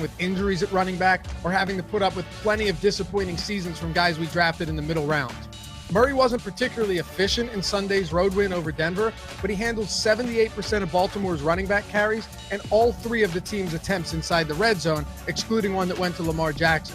with injuries at running back or having to put up with plenty of disappointing seasons from guys we drafted in the middle rounds. Murray wasn't particularly efficient in Sunday's road win over Denver, but he handled 78% of Baltimore's running back carries and all 3 of the team's attempts inside the red zone, excluding one that went to Lamar Jackson.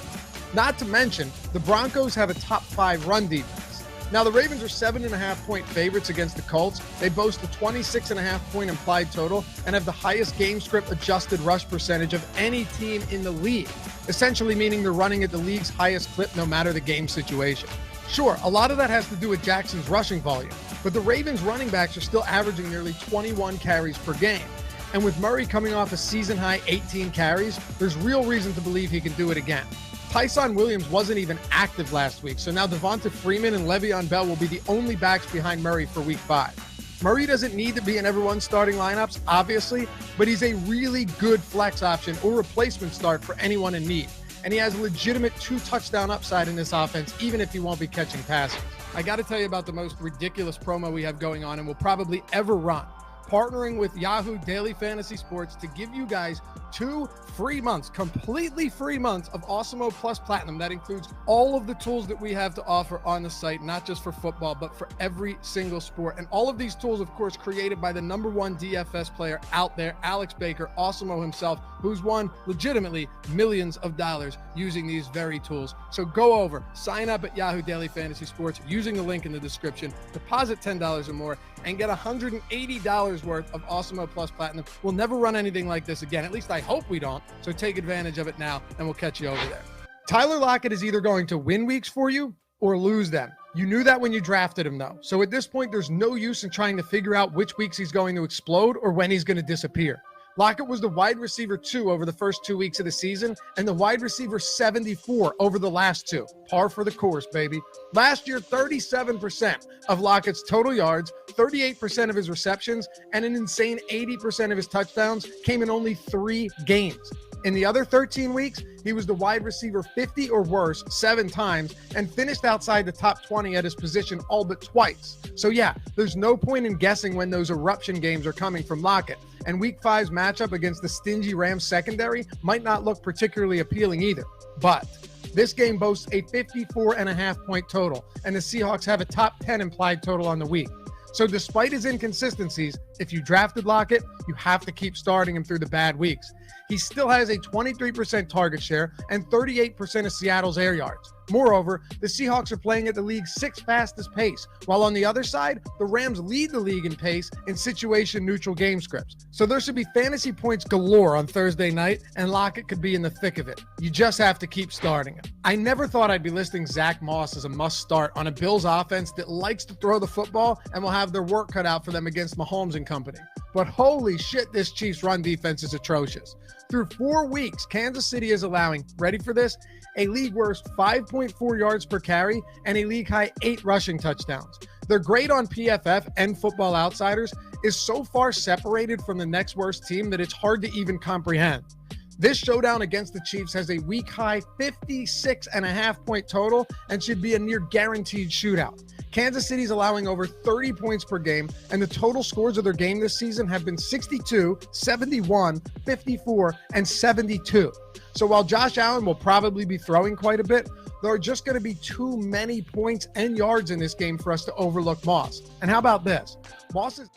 Not to mention, the Broncos have a top 5 run defense. Now, the Ravens are 7.5-point favorites against the Colts. They boast a 26.5-point implied total and have the highest game script adjusted rush percentage of any team in the league, essentially meaning they're running at the league's highest clip no matter the game situation. Sure, a lot of that has to do with Jackson's rushing volume, but the Ravens running backs are still averaging nearly 21 carries per game. And with Murray coming off a season-high 18 carries, there's real reason to believe he can do it again. Tyson Williams wasn't even active last week, so now Devonta Freeman and Le'Veon Bell will be the only backs behind Murray for Week 5. Murray doesn't need to be in everyone's starting lineups, obviously, but he's a really good flex option or replacement start for anyone in need. And he has a legitimate 2-touchdown upside in this offense, even if he won't be catching passes. I got to tell you about the most ridiculous promo we have going on and will probably ever run. Partnering with Yahoo Daily Fantasy Sports to give you guys 2 free months, completely free months of Awesemo Plus Platinum. That includes all of the tools that we have to offer on the site, not just for football, but for every single sport. And all of these tools, of course, created by the #1 DFS player out there, Alex Baker, Awesemo himself, who's won legitimately millions of dollars using these very tools. So go over, sign up at Yahoo Daily Fantasy Sports using the link in the description, deposit $10 or more, and get $180 worth of Awesemo Plus Platinum. We'll never run anything like this again. At least I hope we don't. So take advantage of it now, and we'll catch you over there. Tyler Lockett is either going to win weeks for you or lose them. You knew that when you drafted him, though. So at this point, there's no use in trying to figure out which weeks he's going to explode or when he's going to disappear. Lockett was the wide receiver 2 over the first 2 weeks of the season and the wide receiver 74 over the last 2. Par for the course, baby. Last year, 37% of Lockett's total yards, 38% of his receptions, and an insane 80% of his touchdowns came in only 3 games. In the other 13 weeks, he was the wide receiver 50 or worse 7 times and finished outside the top 20 at his position all but twice. So yeah, there's no point in guessing when those eruption games are coming from Lockett. And Week 5's matchup against the stingy Rams secondary might not look particularly appealing either. But this game boasts a 54.5-point total, and the Seahawks have a top 10 implied total on the week. So despite his inconsistencies, if you drafted Lockett, you have to keep starting him through the bad weeks. He still has a 23% target share and 38% of Seattle's air yards. Moreover, the Seahawks are playing at the league's 6th fastest pace, while on the other side, the Rams lead the league in pace in situation-neutral game scripts. So there should be fantasy points galore on Thursday night, and Lockett could be in the thick of it. You just have to keep starting him. I never thought I'd be listing Zack Moss as a must-start on a Bills offense that likes to throw the football and will have their work cut out for them against Mahomes and company. But holy shit, this Chiefs run defense is atrocious. Through 4 weeks, Kansas City is allowing, ready for this, a league worst 5.4 yards per carry and a league high 8 rushing touchdowns. Their grade on PFF and Football Outsiders is so far separated from the next worst team that it's hard to even comprehend. This showdown against the Chiefs has a week high 56.5-point total and should be a near guaranteed shootout. Kansas City's allowing over 30 points per game, and the total scores of their game this season have been 62, 71, 54, and 72. So while Josh Allen will probably be throwing quite a bit, there are just going to be too many points and yards in this game for us to overlook Moss. And how about this? Moss is...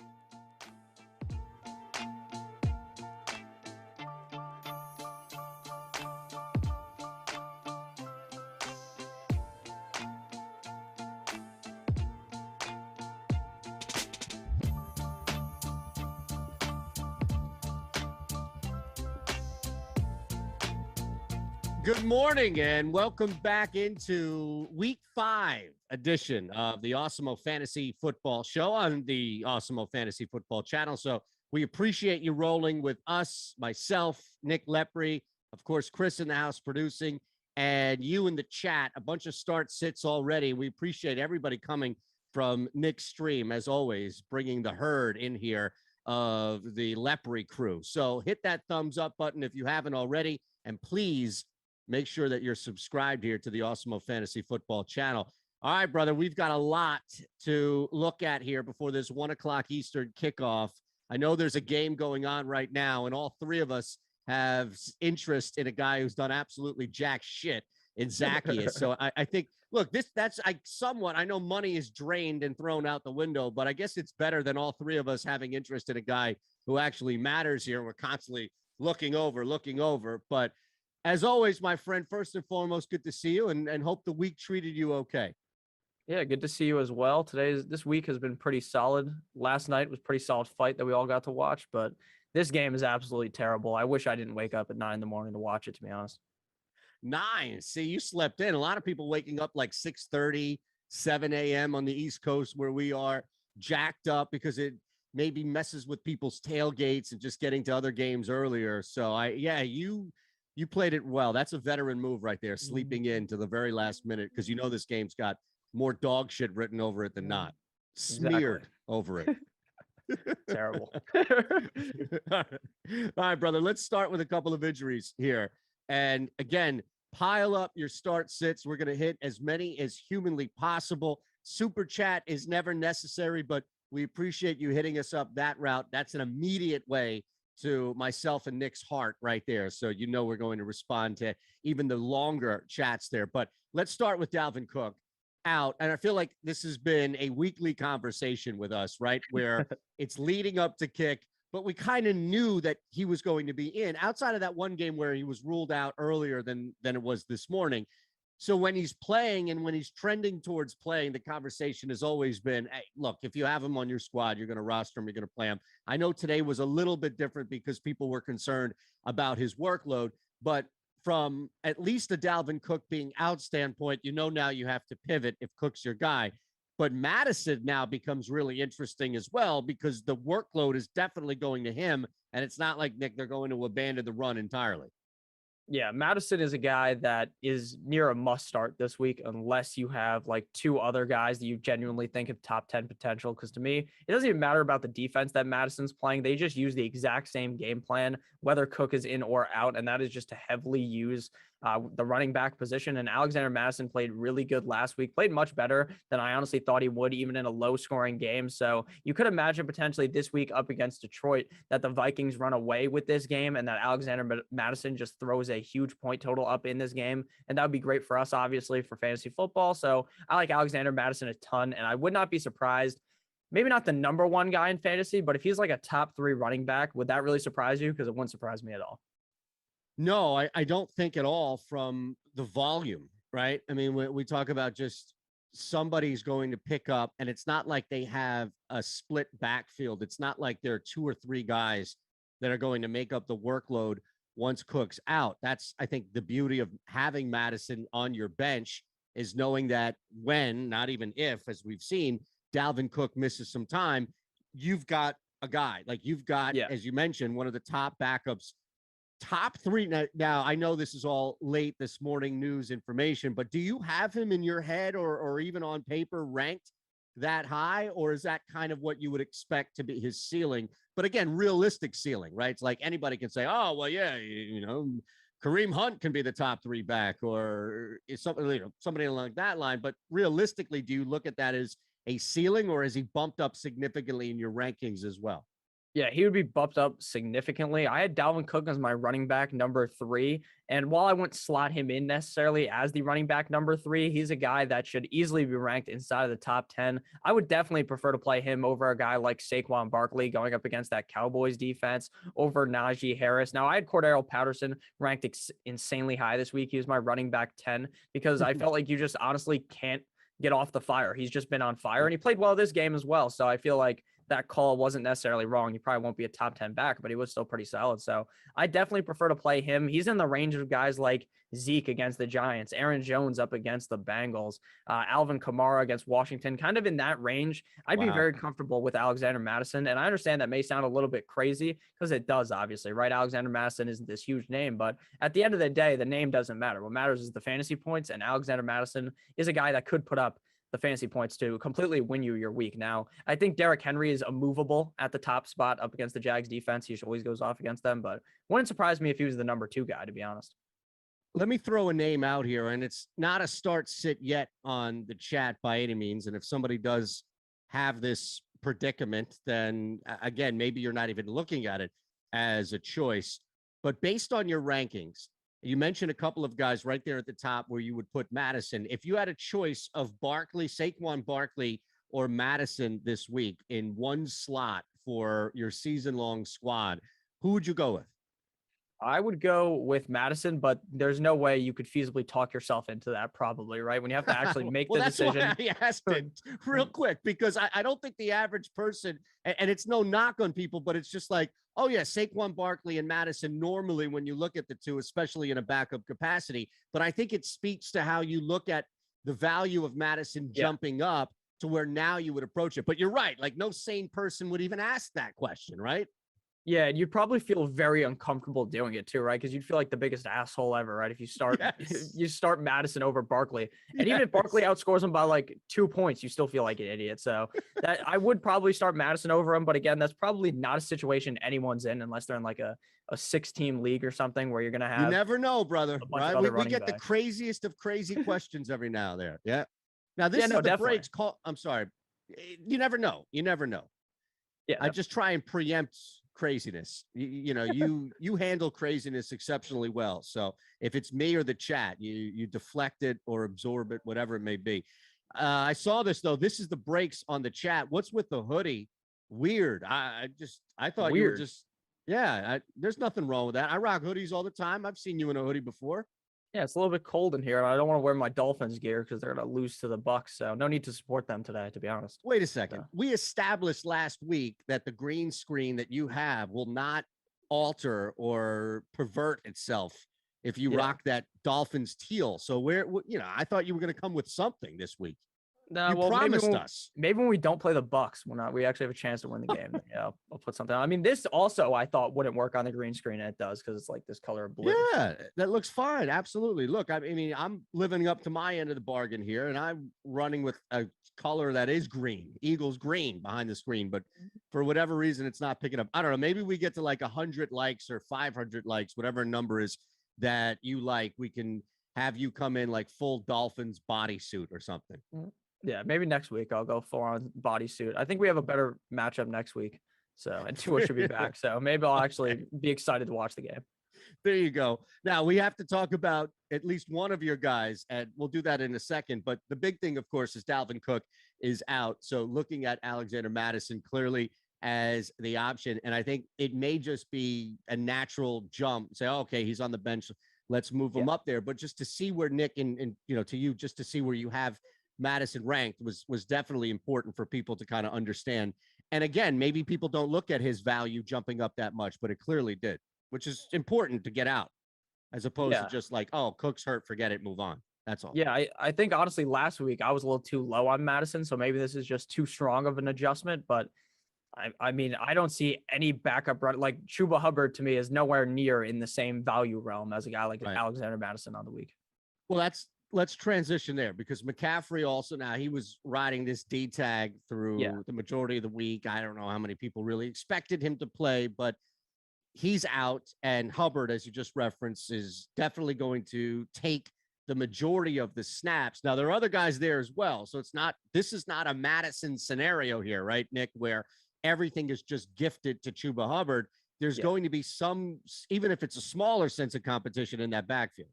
Good morning and welcome back into Week 5 edition of the Awesemo Fantasy Football Show on the Awesemo Fantasy Football channel. So we appreciate you rolling with us, myself, Nick Lepre, of course, Chris in the house producing, and you in the chat. A bunch of start sits already. We appreciate everybody coming from Nick's stream, as always, bringing the herd in here of the Lepre crew. So hit that thumbs up button if you haven't already, and please make sure that you're subscribed here to the Awesemo Fantasy Football channel. All right, brother, we've got a lot to look at here before this 1 o'clock Eastern kickoff. I know there's a game going on right now, and all 3 of us have interest in a guy who's done absolutely jack shit in Zacchaeus. So I think, look, I know money is drained and thrown out the window, but I guess it's better than all three of us having interest in a guy who actually matters here. We're constantly looking over. But as always, my friend, first and foremost, good to see you and hope the week treated you okay. Yeah, good to see you as well. This week has been pretty solid. Last night was a pretty solid fight that we all got to watch, but this game is absolutely terrible. I wish I didn't wake up at 9 in the morning to watch it, to be honest. 9. See, you slept in. A lot of people waking up like 6:30, 7 a.m. on the East Coast where we are, jacked up because it maybe messes with people's tailgates and just getting to other games earlier. So you played it well. That's a veteran move right there, sleeping in to the very last minute because you know this game's got more dog shit written over it than not. Smeared over it. Terrible. All right, brother. Let's start with a couple of injuries here. And again, pile up your start sits. We're going to hit as many as humanly possible. Super chat is never necessary, but we appreciate you hitting us up that route. That's an immediate way to myself and Nick's heart right there. So you know we're going to respond to even the longer chats there. But let's start with Dalvin Cook out. And I feel like this has been a weekly conversation with us, right? Where it's leading up to kick, but we kind of knew that he was going to be in outside of that one game where he was ruled out earlier than it was this morning. So when he's playing and when he's trending towards playing, the conversation has always been, hey, look, if you have him on your squad, you're going to roster him, you're going to play him. I know today was a little bit different because people were concerned about his workload, but from at least the Dalvin Cook being out standpoint, you know now you have to pivot if Cook's your guy. But Madison now becomes really interesting as well because the workload is definitely going to him, and it's not like, Nick, they're going to abandon the run entirely. Yeah, Madison is a guy that is near a must start this week unless you have like two other guys that you genuinely think have top 10 potential. Because to me, it doesn't even matter about the defense that Madison's playing. They just use the exact same game plan, whether Cook is in or out. And that is just to heavily use the running back position. And Alexander Madison played really good last week, played much better than I honestly thought he would, even in a low scoring game. So you could imagine potentially this week up against Detroit that the Vikings run away with this game and that Alexander Madison just throws a huge point total up in this game. And that would be great for us, obviously, for fantasy football. So I like Alexander Madison a ton, and I would not be surprised. Maybe not the number one guy in fantasy, but if he's like a top 3 running back, would that really surprise you? Because it wouldn't surprise me at all. No, I don't think at all from the volume, right? I mean, we talk about just somebody's going to pick up, and it's not like they have a split backfield. It's not like there are 2 or 3 guys that are going to make up the workload once Cook's out. That's, I think, the beauty of having Madison on your bench is knowing that when, not even if, as we've seen, Dalvin Cook misses some time, you've got a guy. Like you've got, as you mentioned, one of the top backups. Top 3 now. I know this is all late this morning news information, but do you have him in your head or even on paper ranked that high, or is that kind of what you would expect to be his ceiling? But again, realistic ceiling, right? It's like anybody can say, oh, well, yeah, Kareem Hunt can be the top 3 back, or is something, somebody along that line. But realistically, do you look at that as a ceiling, or is he bumped up significantly in your rankings as well? Yeah, he would be bumped up significantly. I had Dalvin Cook as my running back number 3. And while I wouldn't slot him in necessarily as the running back number 3, he's a guy that should easily be ranked inside of the top 10. I would definitely prefer to play him over a guy like Saquon Barkley going up against that Cowboys defense, over Najee Harris. Now, I had Cordero Patterson ranked insanely high this week. He was my running back 10 because I felt like you just honestly can't get off the fire. He's just been on fire, and he played well this game as well. So I feel like that call wasn't necessarily wrong. He probably won't be a top 10 back, but he was still pretty solid. So I definitely prefer to play him. He's in the range of guys like Zeke against the Giants, Aaron Jones up against the Bengals, Alvin Kamara against Washington, kind of in that range. I'd be very comfortable with Alexander Madison. And I understand that may sound a little bit crazy because it does, obviously, right? Alexander Madison isn't this huge name, but at the end of the day, the name doesn't matter. What matters is the fantasy points, and Alexander Madison is a guy that could put up the fantasy points to completely win you your week. Now, I think Derrick Henry is immovable at the top spot up against the Jags defense. He always goes off against them, but wouldn't surprise me if he was the number 2 guy, to be honest. Let me throw a name out here, and it's not a start sit yet on the chat by any means. And if somebody does have this predicament, then again, maybe you're not even looking at it as a choice. But based on your rankings, you mentioned a couple of guys right there at the top where you would put Madison. If you had a choice of Barkley, Saquon Barkley, or Madison this week in one slot for your season-long squad, who would you go with? I would go with Madison, but there's no way you could feasibly talk yourself into that, probably, right? When you have to actually make the decision. That's why I asked it real quick, because I don't think the average person, and it's no knock on people, but it's just like, oh, yeah, Saquon Barkley and Madison normally when you look at the two, especially in a backup capacity. But I think it speaks to how you look at the value of Madison jumping up to where now you would approach it. But you're right. Like, no sane person would even ask that question, right? Yeah, you'd probably feel very uncomfortable doing it too, right? Because you'd feel like the biggest asshole ever, right? If you start you start Madison over Barkley. And even if Barkley outscores him by like 2 points, you still feel like an idiot. So that I would probably start Madison over him. But again, that's probably not a situation anyone's in unless they're in like a 6-team league or something where you're gonna have. You never know, brother. Right? We get backs. The craziest of crazy questions every now and there. Yeah. Now this is the definitely. breaks call. I'm sorry. You never know. You never know. Yeah. I just try and preempt craziness. You handle craziness exceptionally well. So if it's me or the chat, you deflect it or absorb it, whatever it may be. I saw this though. This is the breaks on the chat. What's with the hoodie? Weird. I thought you were just there's nothing wrong with that. I rock hoodies all the time. I've seen you in a hoodie before. Yeah, it's a little bit cold in here, and I don't want to wear my Dolphins gear because they're going to lose to the Bucks. So no need to support them today, to be honest. Wait a second. We established last week that the green screen that you have will not alter or pervert itself if you rock that Dolphins teal. So I thought you were going to come with something this week. No, you promised us. Maybe when we don't play the Bucks, we actually have a chance to win the game. Yeah, I'll put something. I mean, this also I thought wouldn't work on the green screen, and it does because it's like this color of blue. Yeah, that looks fine. Absolutely. Look, I mean, I'm living up to my end of the bargain here, and I'm running with a color that is green, Eagles green behind the screen. But for whatever reason, it's not picking up. I don't know. Maybe we get to like 100 likes or 500 likes, whatever number is that you like. We can have you come in like full Dolphins bodysuit or something. Yeah, maybe next week I'll go full on bodysuit. I think we have a better matchup next week. So, and Tua should be back. So maybe I'll actually be excited to watch the game. There you go. Now we have to talk about at least one of your guys, and we'll do that in a second. But the big thing, of course, is Dalvin Cook is out. So looking at Alexander Madison clearly as the option. And I think it may just be a natural jump. Say, oh, okay, he's on the bench. Let's move him up there. But just to see where Nick and to you, just to see where you have Madison ranked was definitely important for people to kind of understand. And again, maybe people don't look at his value jumping up that much, but it clearly did, which is important to get out as opposed to just like, oh, Cook's hurt, forget it, move on. That's all. Yeah, I think honestly last week I was a little too low on Madison, so maybe this is just too strong of an adjustment. But I mean, I don't see any backup run. Like Chuba Hubbard to me is nowhere near in the same value realm as a guy like Alexander Madison on the week. Well, let's transition there because McCaffrey also now he was riding this D tag through the majority of the week. I don't know how many people really expected him to play, but he's out. And Hubbard, as you just referenced, is definitely going to take the majority of the snaps. Now there are other guys there as well. So this is not a Madison scenario here, right, Nick, where everything is just gifted to Chuba Hubbard. There's going to be some, even if it's a smaller sense of competition in that backfield.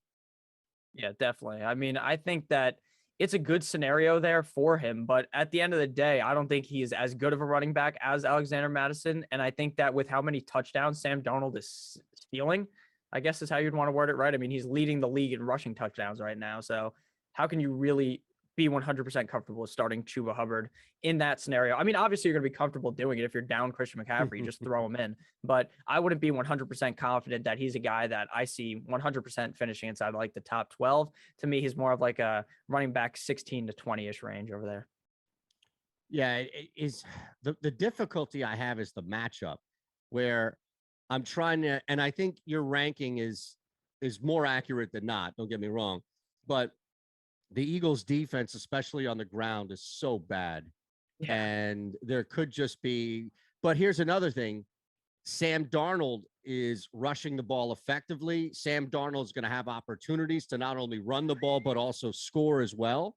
Yeah, definitely. I mean, I think that it's a good scenario there for him, but at the end of the day, I don't think he is as good of a running back as Alexander Madison. And I think that with how many touchdowns Sam Darnold is stealing, I guess is how you'd want to word it, right? I mean, he's leading the league in rushing touchdowns right now. So how can you really be 100% comfortable with starting Chuba Hubbard in that scenario? I mean, obviously you're going to be comfortable doing it if you're down Christian McCaffrey, you just throw him in, but I wouldn't be 100% confident that he's a guy that I see 100% finishing inside like the top 12. To me, he's more of like a running back 16 to 20-ish range over there. Yeah, it is the difficulty I have is the matchup where I'm trying to, and I think your ranking is more accurate than not, don't get me wrong, but the Eagles defense, especially on the ground, is so bad. Yeah. And there could just be, but here's another thing. Sam Darnold is rushing the ball effectively. Sam Darnold is going to have opportunities to not only run the ball, but also score as well.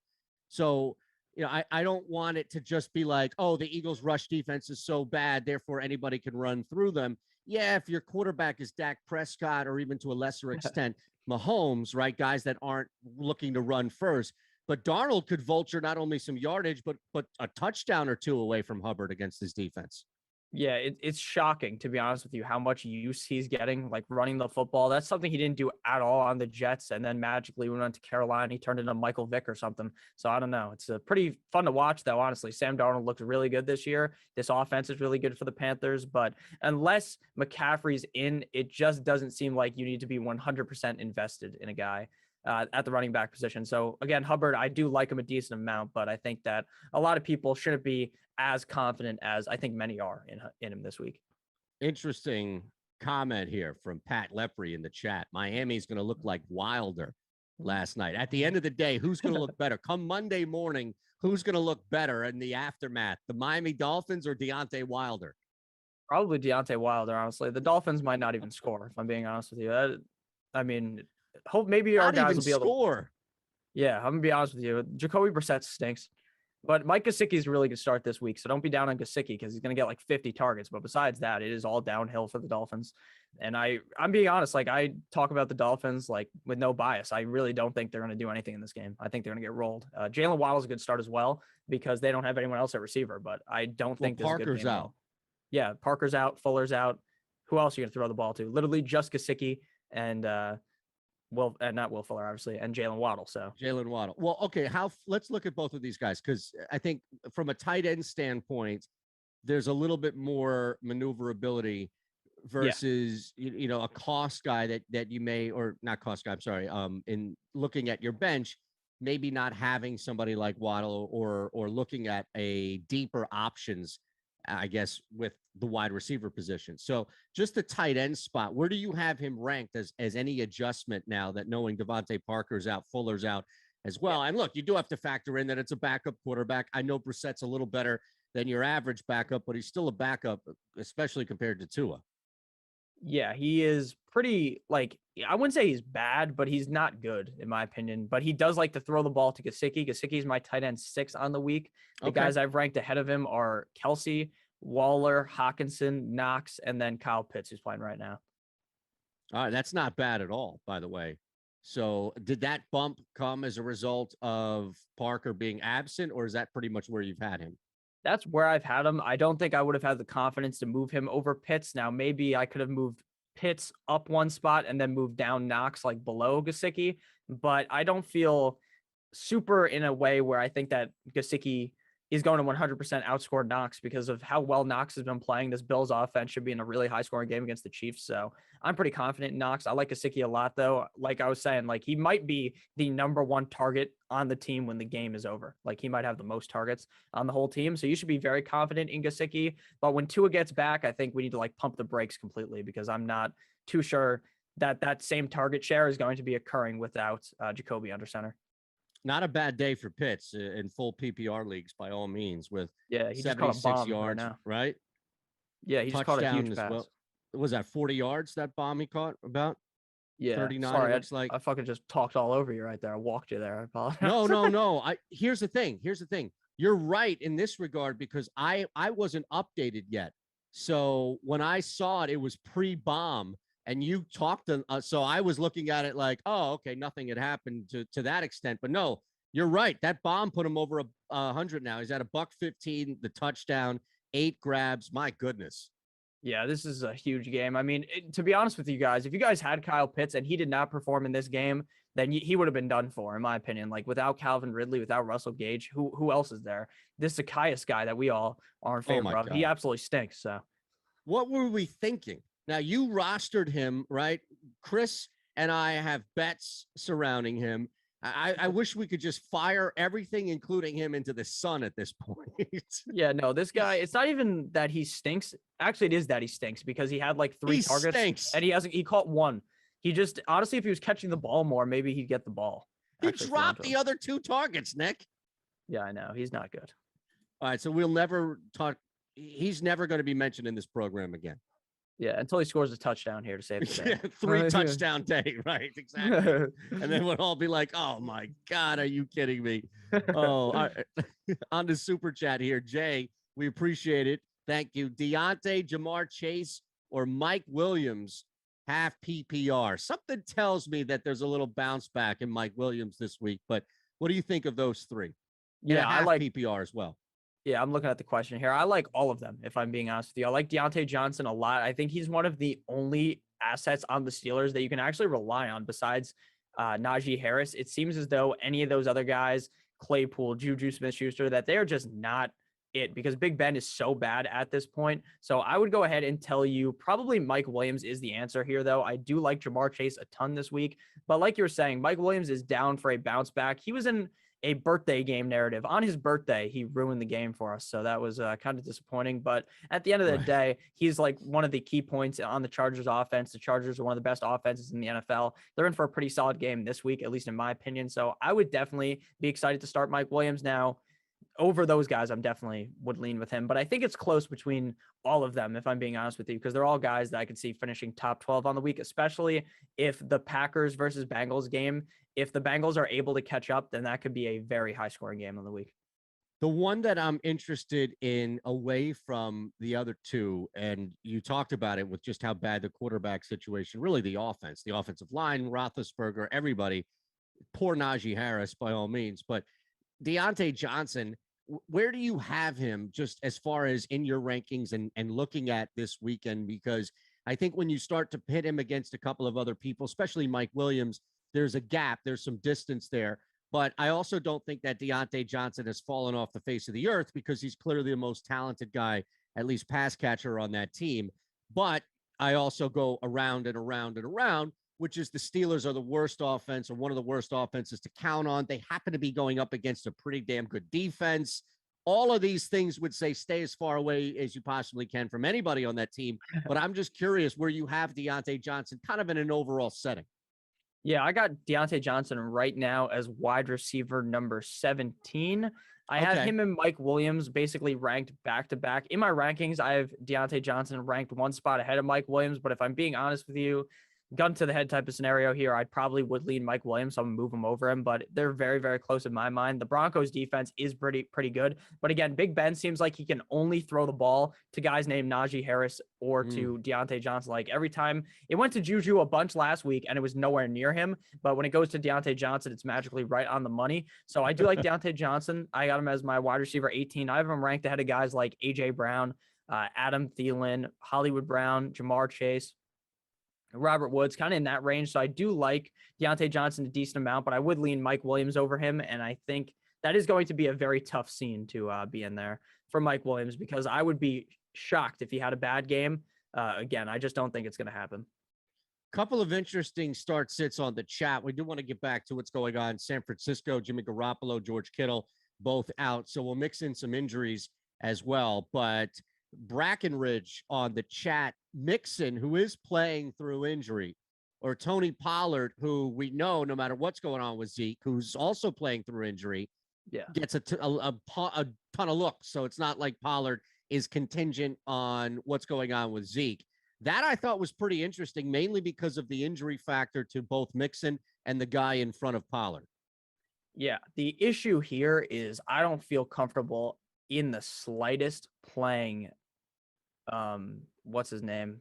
So, I don't want it to just be like, oh, the Eagles rush defense is so bad, therefore anybody can run through them. yeah, if your quarterback is Dak Prescott or even to a lesser extent Mahomes, right? Guys that aren't looking to run first. But Darnold could vulture not only some yardage, but a touchdown or two away from Hubbard against his defense. Yeah, it's shocking, to be honest with you, how much use he's getting, like running the football. That's something he didn't do at all on the Jets. And then magically when went to Carolina, he turned into Michael Vick or something. So I don't know. It's pretty fun to watch, though, honestly. Sam Darnold looks really good this year. This offense is really good for the Panthers. But unless McCaffrey's in, it just doesn't seem like you need to be 100% invested in a guy at the running back position. So again, Hubbard, I do like him a decent amount, but I think that a lot of people shouldn't be as confident as I think many are in him this week. Interesting comment here from Pat Lepre in the chat. Miami's going to look like Wilder last night. At the end of the day, who's going to look better? Come Monday morning, who's going to look better in the aftermath? The Miami Dolphins or Deontay Wilder? Probably Deontay Wilder, honestly. The Dolphins might not even score, if I'm being honest with you. I mean, hope maybe our guys will be able to score. Yeah, I'm gonna be honest with you. Jacoby Brissett stinks, but Mike Gesicki is really good start this week. So don't be down on Gesicki because he's gonna get like 50 targets. But besides that, it is all downhill for the Dolphins. And I'm being honest. Like I talk about the Dolphins like with no bias. I really don't think they're gonna do anything in this game. I think they're gonna get rolled. Jalen Waddle is a good start as well because they don't have anyone else at receiver. But I don't think this Parker's is a good game out. Yeah, Parker's out. Fuller's out. Who else are you gonna throw the ball to? Literally just Gesicki and not Will Fuller, obviously, and Jalen Waddle. So Jalen Waddle. Well, okay. Let's look at both of these guys because I think from a tight end standpoint, there's a little bit more maneuverability versus a cost guy that you may or not cost guy. I'm sorry. In looking at your bench, maybe not having somebody like Waddle or looking at a deeper options, I guess, with the wide receiver position. So just the tight end spot, where do you have him ranked as any adjustment now that knowing Devontae Parker's out, Fuller's out as well? And look, you do have to factor in that it's a backup quarterback. I know Brissett's a little better than your average backup, but he's still a backup, especially compared to Tua. Yeah, he is pretty, like, I wouldn't say he's bad, but he's not good, in my opinion. But he does like to throw the ball to Gesicki. Gesicki's my tight end 6 on the week. The guys I've ranked ahead of him are Kelsey, Waller, Hockenson, Knox, and then Kyle Pitts, who's playing right now. All right, that's not bad at all, by the way. So did that bump come as a result of Parker being absent, or is that pretty much where you've had him? That's where I've had him. I don't think I would have had the confidence to move him over Pitts. Now, maybe I could have moved Pitts up one spot and then moved down Knox like below Gesicki, but I don't feel super in a way where I think that Gesicki is going to 100% outscore Knox because of how well Knox has been playing. This Bills offense should be in a really high scoring game against the Chiefs. So I'm pretty confident in Knox. I like Gesicki a lot though. Like I was saying, like he might be the number 1 target on the team when the game is over. Like he might have the most targets on the whole team. So you should be very confident in Gesicki. But when Tua gets back, I think we need to like pump the brakes completely because I'm not too sure that same target share is going to be occurring without Jacoby under center. Not a bad day for Pitts in full PPR leagues by all means with he 76 just caught a bomb yards, right? Yeah, he just caught a huge pass. Well. Was that 40 yards, that bomb he caught about? Yeah. 39, sorry, it looks like. I fucking just talked all over you right there. I walked you there. I apologize. No. Here's the thing. You're right in this regard because I wasn't updated yet. So when I saw it, it was pre-bomb. And you talked to, so I was looking at it like, oh, okay, nothing had happened to that extent. But no, you're right. That bomb put him over 100 now. He's at $115, the touchdown, 8 grabs. My goodness. Yeah, this is a huge game. I mean, to be honest with you guys, if you guys had Kyle Pitts and he did not perform in this game, then he would have been done for, in my opinion. Like without Calvin Ridley, without Russell Gage, who else is there? This Zacchaeus guy that we all are in favor of. He absolutely stinks. So what were we thinking? Now, you rostered him, right? Chris and I have bets surrounding him. I wish we could just fire everything, including him, into the sun at this point. Yeah, no, this guy, it's not even that he stinks. Actually, it is that he stinks because he had like 3 targets stinks. And he caught 1. He just, honestly, if he was catching the ball more, maybe he'd get the ball. He dropped the other 2 targets, Nick. Yeah, I know. He's not good. All right, so we'll never talk. He's never going to be mentioned in this program again. Yeah, until he scores a touchdown here to save the day. 3 touchdown day, right? Exactly. And then we'll all be like, "Oh my God, are you kidding me?" Oh, all right. On the super chat here, Jay, we appreciate it. Thank you, Deonte, Jamar Chase, or Mike Williams half PPR? Something tells me that there's a little bounce back in Mike Williams this week, but what do you think of those three? Yeah, half I like PPR as well. Yeah, I'm looking at the question here. I like all of them, if I'm being honest with you. I like Deonte Johnson a lot. I think he's one of the only assets on the Steelers that you can actually rely on besides Najee Harris. It seems as though any of those other guys, Claypool, Juju Smith-Schuster, that they are just not it because Big Ben is so bad at this point. So I would go ahead and tell you probably Mike Williams is the answer here, though. I do like Jamar Chase a ton this week. But like you were saying, Mike Williams is down for a bounce back. He was in a birthday game narrative. On his birthday, he ruined the game for us. So that was kind of disappointing. But at the end of the day, he's like one of the key points on the Chargers offense. The Chargers are one of the best offenses in the NFL. They're in for a pretty solid game this week, at least in my opinion. So I would definitely be excited to start Mike Williams now. Over those guys, I'm definitely would lean with him. But I think it's close between all of them, if I'm being honest with you, because they're all guys that I could see finishing top 12 on the week, especially if the Packers versus Bengals game, if the Bengals are able to catch up, then that could be a very high scoring game on the week. The one that I'm interested in away from the other two, and you talked about it with just how bad the quarterback situation, really the offensive line, Roethlisberger, everybody, poor Najee Harris by all means, but Deonte Johnson, where do you have him just as far as in your rankings and looking at this weekend? Because I think when you start to pit him against a couple of other people, especially Mike Williams, there's a gap, there's some distance there. But I also don't think that Deonte Johnson has fallen off the face of the earth because he's clearly the most talented guy, at least pass catcher on that team. But I also go around and around and around, which is the Steelers are the worst offense or one of the worst offenses to count on. They happen to be going up against a pretty damn good defense. All of these things would say stay as far away as you possibly can from anybody on that team. But I'm just curious where you have Deonte Johnson kind of in an overall setting. Yeah, I got Deonte Johnson right now as wide receiver number 17. I have him and Mike Williams basically ranked back to back. In my rankings, I have Deonte Johnson ranked one spot ahead of Mike Williams. But if I'm being honest with you, gun to the head type of scenario here, I probably would lean Mike Williams. So I'm gonna move him over him, but they're very, very close in my mind. The Broncos defense is pretty good. But again, Big Ben seems like he can only throw the ball to guys named Najee Harris or to Deonte Johnson. Like every time it went to Juju a bunch last week and it was nowhere near him. But when it goes to Deonte Johnson, it's magically right on the money. So I do like Deonte Johnson. I got him as my wide receiver 18. I have him ranked ahead of guys like AJ Brown, Adam Thielen, Hollywood Brown, Jamar Chase, Robert Woods, kind of in that range. So I do like Deonte Johnson a decent amount, but I would lean Mike Williams over him. And I think that is going to be a very tough scene to be in there for Mike Williams, because I would be shocked if he had a bad game. Again, I just don't think it's going to happen. Couple of interesting start sits on the chat. We do want to get back to what's going on in San Francisco. Jimmy Garoppolo, George Kittle, both out. So we'll mix in some injuries as well. But Brackenridge on the chat, Mixon, who is playing through injury, or Tony Pollard, who we know no matter what's going on with Zeke, who's also playing through injury, gets a ton of looks. So it's not like Pollard is contingent on what's going on with Zeke. That I thought was pretty interesting, mainly because of the injury factor to both Mixon and the guy in front of Pollard. Yeah, the issue here is I don't feel comfortable in the slightest playing what's his name?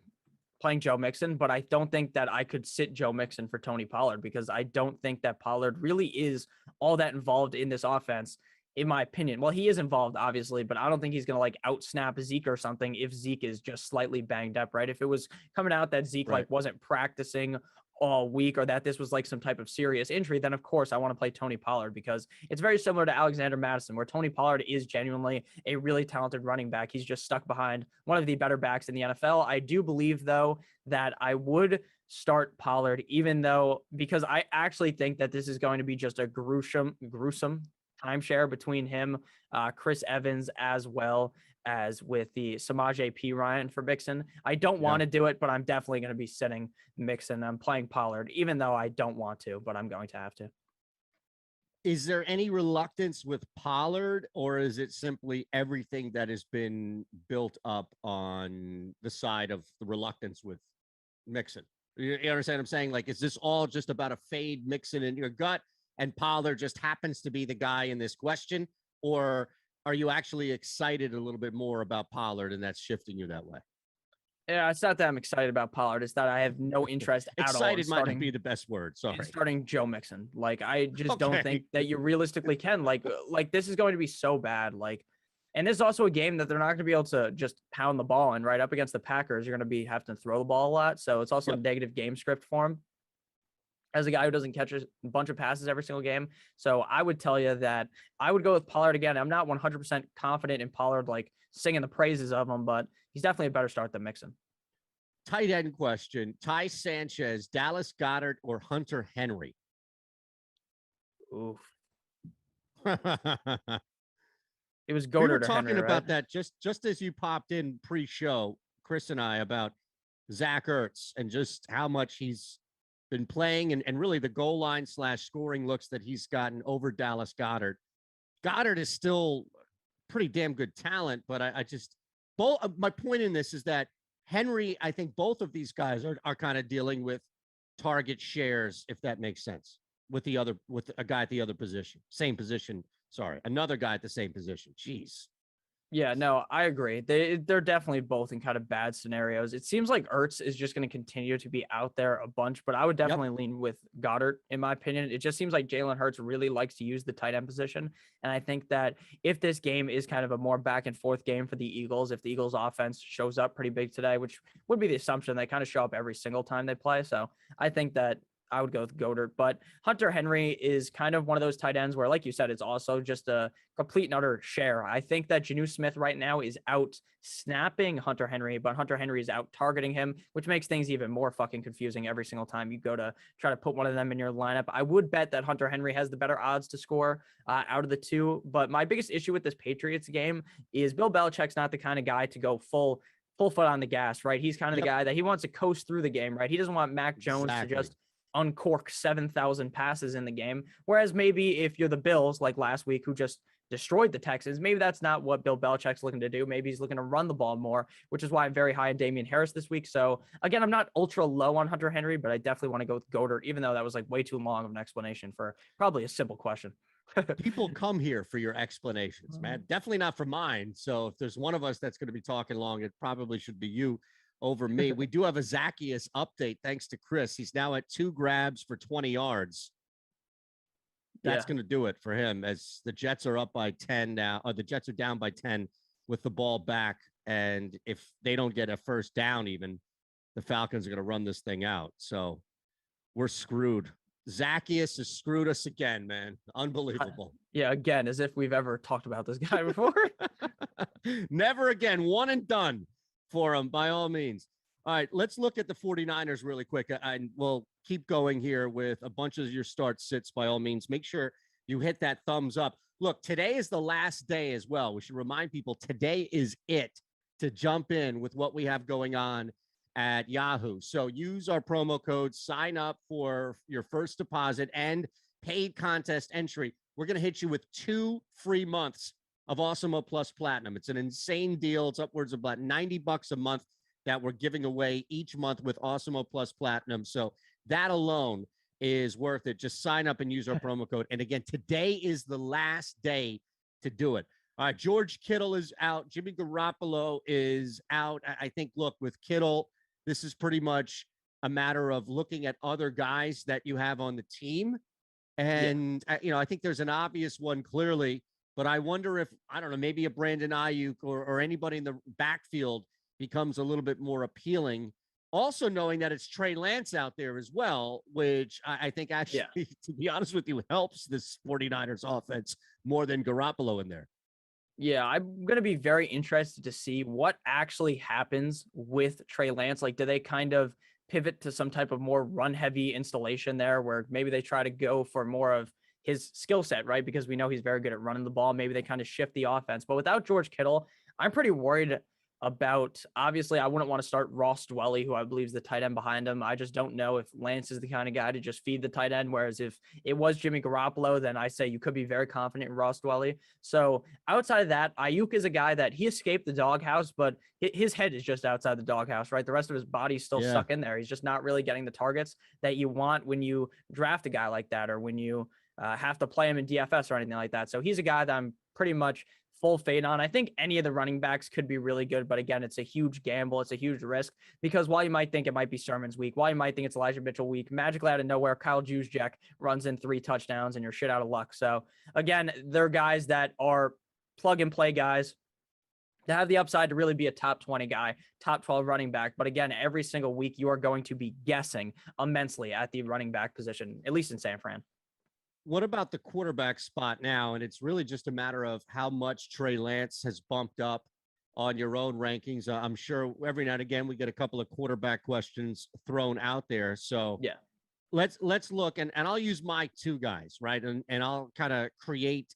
Playing Joe Mixon, but I don't think that I could sit Joe Mixon for Tony Pollard, because I don't think that Pollard really is all that involved in this offense, in my opinion. Well, he is involved, obviously, but I don't think he's going to like outsnap Zeke or something if Zeke is just slightly banged up, right? If it was coming out that Zeke like wasn't practicing all week, or that this was like some type of serious injury, then of course I want to play Tony Pollard, because it's very similar to Alexander Madison, where Tony Pollard is genuinely a really talented running back. He's just stuck behind one of the better backs in the NFL. I do believe, though, that I would start Pollard, even though, because I actually think that this is going to be just a gruesome timeshare between him, Chris Evans, as well as with the Samaje Perine for Mixon. I don't want to do it, but I'm definitely going to be sitting Mixon. I'm playing Pollard, even though I don't want to, but I'm going to have to. Is there any reluctance with Pollard, or is it simply everything that has been built up on the side of the reluctance with Mixon? You understand what I'm saying? Like, is this all just about a fade Mixon in your gut, and Pollard just happens to be the guy in this question? Or are you actually excited a little bit more about Pollard and that's shifting you that way? Yeah, it's not that I'm excited about Pollard. It's that I have no interest at all in Excited might not starting, be the best word. Sorry. starting Joe Mixon. Like, I just don't Okay. think that you realistically can. Like this is going to be so bad. Like, and this is also a game that they're not going to be able to just pound the ball. And right up against the Packers, you're going to be having to throw the ball a lot. So it's also a negative game script for him as a guy who doesn't catch a bunch of passes every single game. So I would tell you that I would go with Pollard again. I'm not 100% confident in Pollard, like singing the praises of him, but he's definitely a better start than Mixon. Tight end question. Ty Sanchez, Dallas Goedert, or Hunter Henry? Oof. We It was Goddard were or talking Henry, about right? that just as you popped in pre-show, Chris and I, about Zach Ertz and just how much he's been playing and really the goal line / scoring looks that he's gotten over Dallas Goedert. Goddard is still pretty damn good talent, but I just my point in this is that Henry, I think both of these guys are kind of dealing with target shares, if that makes sense, with a guy at the other position, same position. Sorry, another guy at the same position. Jeez. Yeah, no, I agree. They're definitely both in kind of bad scenarios. It seems like Ertz is just going to continue to be out there a bunch, but I would definitely lean with Goddard, in my opinion. It just seems like Jalen Hurts really likes to use the tight end position. And I think that if this game is kind of a more back and forth game for the Eagles, if the Eagles offense shows up pretty big today, which would be the assumption, they kind of show up every single time they play. So I think that I would go with Goddard, but Hunter Henry is kind of one of those tight ends where, like you said, it's also just a complete and utter share. I think that Janu Smith right now is out snapping Hunter Henry, but Hunter Henry is out targeting him, which makes things even more fucking confusing every single time you go to try to put one of them in your lineup. I would bet that Hunter Henry has the better odds to score out of the two, but my biggest issue with this Patriots game is Bill Belichick's not the kind of guy to go full foot on the gas, right? He's kind of the guy that he wants to coast through the game, right? He doesn't want Mac Jones to just uncork 7,000 passes in the game. Whereas maybe if you're the Bills, like last week, who just destroyed the Texans, maybe that's not what Bill Belichick's looking to do. Maybe he's looking to run the ball more, which is why I'm very high on Damien Harris this week. So again, I'm not ultra low on Hunter Henry, but I definitely want to go with Goddard, even though that was like way too long of an explanation for probably a simple question. People come here for your explanations, man. Definitely not for mine. So if there's one of us that's going to be talking long, it probably should be you over me. We do have a Zacchaeus update, thanks to Chris. He's now at 2 grabs for 20 yards. That's going to do it for him, as the Jets are up by 10 now, or the Jets are down by 10 with the ball back. And if they don't get a first down, even, the Falcons are going to run this thing out. So we're screwed. Zacchaeus has screwed us again, man. Unbelievable. Yeah, again, as if we've ever talked about this guy before. Never again. One and done for him, by all means. All right, let's look at the 49ers really quick, and we'll keep going here with a bunch of your start sits. By all means, make sure you hit that thumbs up. Look, today is the last day as well. We should remind people today is it to jump in with what we have going on at Yahoo. So use our promo code, sign up for your first deposit and paid contest entry. We're going to hit you with 2 free months of Awesemo Plus Platinum. It's an insane deal. It's upwards of about $90 a month that we're giving away each month with Awesemo Plus Platinum. So that alone is worth it. Just sign up and use our promo code. And again, today is the last day to do it. All right, George Kittle is out. Jimmy Garoppolo is out. I think, look, with Kittle, this is pretty much a matter of looking at other guys that you have on the team. And, I think there's an obvious one clearly, but I wonder if, I don't know, maybe a Brandon Ayuk or anybody in the backfield becomes a little bit more appealing. Also knowing that it's Trey Lance out there as well, which I think actually, to be honest with you, helps this 49ers offense more than Garoppolo in there. Yeah, I'm going to be very interested to see what actually happens with Trey Lance. Like, do they kind of pivot to some type of more run-heavy installation there where maybe they try to go for more of his skill set, right? Because we know he's very good at running the ball. Maybe they kind of shift the offense. But without George Kittle, I'm pretty worried about, obviously, I wouldn't want to start Ross Dwelly, who I believe is the tight end behind him. I just don't know if Lance is the kind of guy to just feed the tight end, whereas if it was Jimmy Garoppolo, then I say you could be very confident in Ross Dwelly. So outside of that, Ayuk is a guy that he escaped the doghouse, but his head is just outside the doghouse, right? The rest of his body's still stuck in there. He's just not really getting the targets that you want when you draft a guy like that, or when you have to play him in DFS or anything like that. So he's a guy that I'm pretty much full fade on. I think any of the running backs could be really good, but again, it's a huge gamble. It's a huge risk because while you might think it might be Sermon's week, while you might think it's Elijah Mitchell week, magically out of nowhere, Kyle Juszczyk runs in 3 touchdowns and you're shit out of luck. So again, they're guys that are plug and play guys that have the upside to really be a top 20 guy, top 12 running back. But again, every single week you are going to be guessing immensely at the running back position, at least in San Fran. What about the quarterback spot now? And it's really just a matter of how much Trey Lance has bumped up on your own rankings. I'm sure every now and again we get a couple of quarterback questions thrown out there. So yeah, let's look, and I'll use my 2 guys, right? And I'll kind of create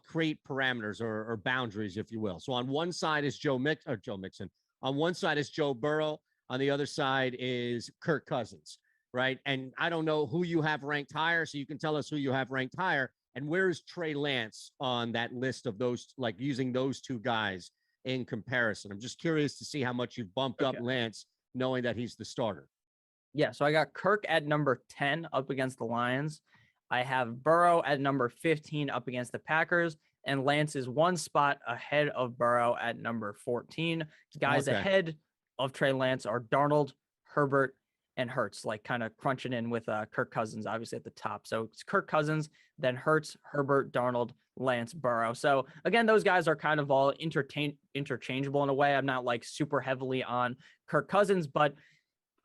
create parameters or boundaries, if you will. So on one side is Joe Mixon. On one side is Joe Burrow. On the other side is Kirk Cousins, right? And I don't know who you have ranked higher, so you can tell us who you have ranked higher. And where is Trey Lance on that list of those, like using those 2 guys in comparison? I'm just curious to see how much you've bumped up Lance, knowing that he's the starter. Yeah, so I got Kirk at number 10 up against the Lions. I have Burrow at number 15 up against the Packers, and Lance is 1 spot ahead of Burrow at number 14. Guys ahead of Trey Lance are Darnold, Herbert, and Hurts, like kind of crunching in with Kirk Cousins, obviously at the top. So it's Kirk Cousins, then Hurts, Herbert, Darnold, Lance, Burrow. So again, those guys are kind of all interchangeable in a way. I'm not like super heavily on Kirk Cousins, but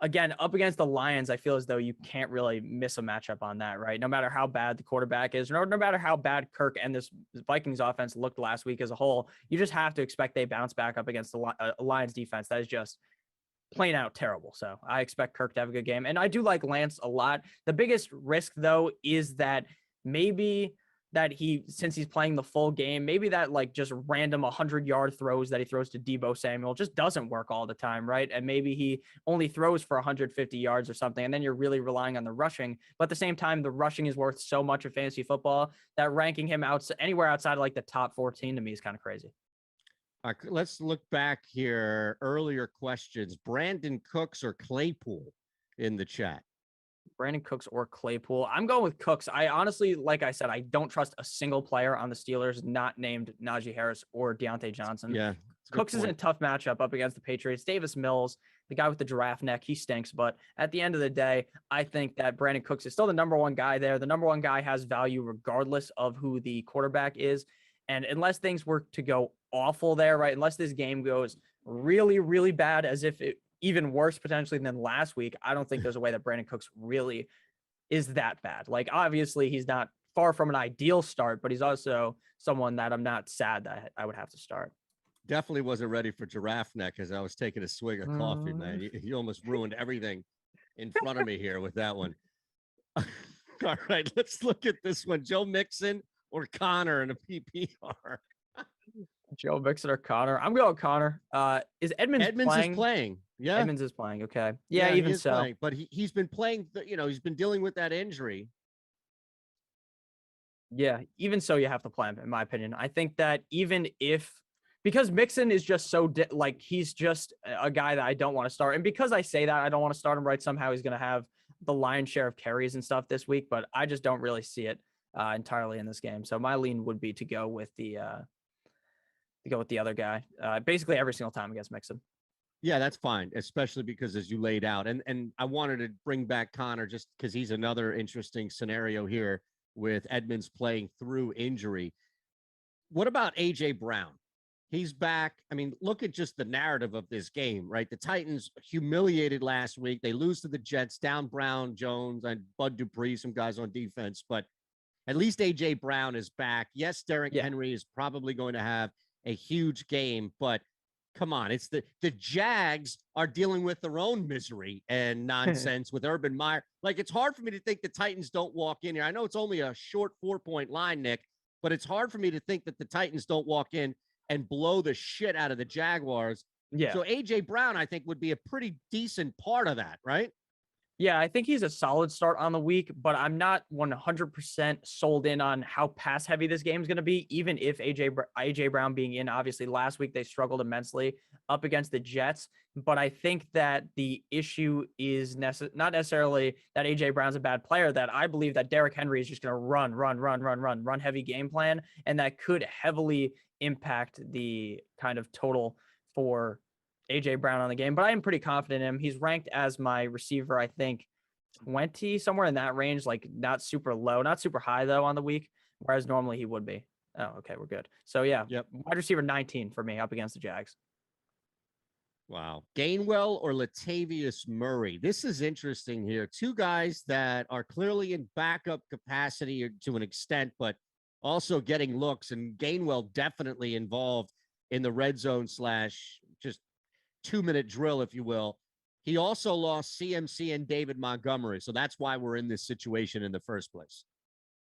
again, up against the Lions, I feel as though you can't really miss a matchup on that, right? No matter how bad the quarterback is, no matter how bad Kirk and this Vikings offense looked last week as a whole, you just have to expect they bounce back up against the Lions defense. That is just plain out terrible. So I expect Kirk to have a good game. And I do like Lance a lot. The biggest risk, though, is that maybe that since he's playing the full game, maybe that like just random 100-yard throws that he throws to Deebo Samuel just doesn't work all the time, right? And maybe he only throws for 150 yards or something, and then you're really relying on the rushing. But at the same time, the rushing is worth so much of fantasy football that ranking him out anywhere outside of like the top 14 to me is kind of crazy. All right, let's look back here. Earlier questions. Brandon Cooks or Claypool in the chat? Brandon Cooks or Claypool. I'm going with Cooks. I honestly, like I said, I don't trust a single player on the Steelers not named Najee Harris or Deonte Johnson. Yeah. Cooks is in a tough matchup up against the Patriots. Davis Mills, the guy with the giraffe neck, he stinks. But at the end of the day, I think that Brandon Cooks is still the number 1 guy there. The number 1 guy has value regardless of who the quarterback is. And unless things were to go awful there, right? Unless this game goes really, really bad, as if it even worse potentially than last week, I don't think there's a way that Brandon Cooks really is that bad. Like, obviously he's not far from an ideal start, but he's also someone that I'm not sad that I would have to start. Definitely wasn't ready for giraffe neck as I was taking a swig of coffee, man. You almost ruined everything in front of me here with that one. All right, let's look at this one. Joe Mixon or Connor in a PPR? Joe Mixon or Connor? I'm going Connor. Is Edmonds playing? Is playing. Yeah. Edmonds is playing. Okay. Yeah, even so. Playing, but he's been playing, he's been dealing with that injury. Yeah, even so, you have to play him, in my opinion. I think that because Mixon is just so, he's just a guy that I don't want to start. And because I say that, I don't want to start him, right? Somehow he's going to have the lion's share of carries and stuff this week, but I just don't really see it entirely in this game. So my lean would be to go with the other guy, basically every single time against Mixon. Yeah, that's fine, especially because as you laid out, and I wanted to bring back Connor just because he's another interesting scenario here with Edmonds playing through injury. What about A.J. Brown? He's back. I mean, look at just the narrative of this game, right? The Titans humiliated last week. They lose to the Jets, down Brown, Jones, and Bud Dupree, some guys on defense, but at least A.J. Brown is back. Yes, Derrick Henry is probably going to have a huge game, but come on, it's the Jags are dealing with their own misery and nonsense with Urban Meyer. Like, it's hard for me to think the Titans don't walk in here. I know it's only a short 4-point line, Nick, but it's hard for me to think that the Titans don't walk in and blow the shit out of the Jaguars. Yeah. So A.J. Brown, I think, would be a pretty decent part of that, right? Yeah, I think he's a solid start on the week, but I'm not 100% sold in on how pass heavy this game is going to be, even if AJ Brown being in. Obviously, last week they struggled immensely up against the Jets, but I think that the issue is not necessarily that AJ Brown's a bad player, that I believe that Derrick Henry is just going to run heavy game plan, and that could heavily impact the kind of total for AJ Brown on the game, but I am pretty confident in him. He's ranked as my receiver, I think 20, somewhere in that range, like not super low, not super high though on the week, whereas normally he would be. Oh, okay, we're good. So yeah, wide receiver 19 for me up against the Jags. Wow. Gainwell or Latavius Murray? This is interesting here. Two guys that are clearly in backup capacity to an extent, but also getting looks, and Gainwell definitely involved in the red zone / just 2-minute drill, if you will. He also lost CMC and David Montgomery. So that's why we're in this situation in the first place.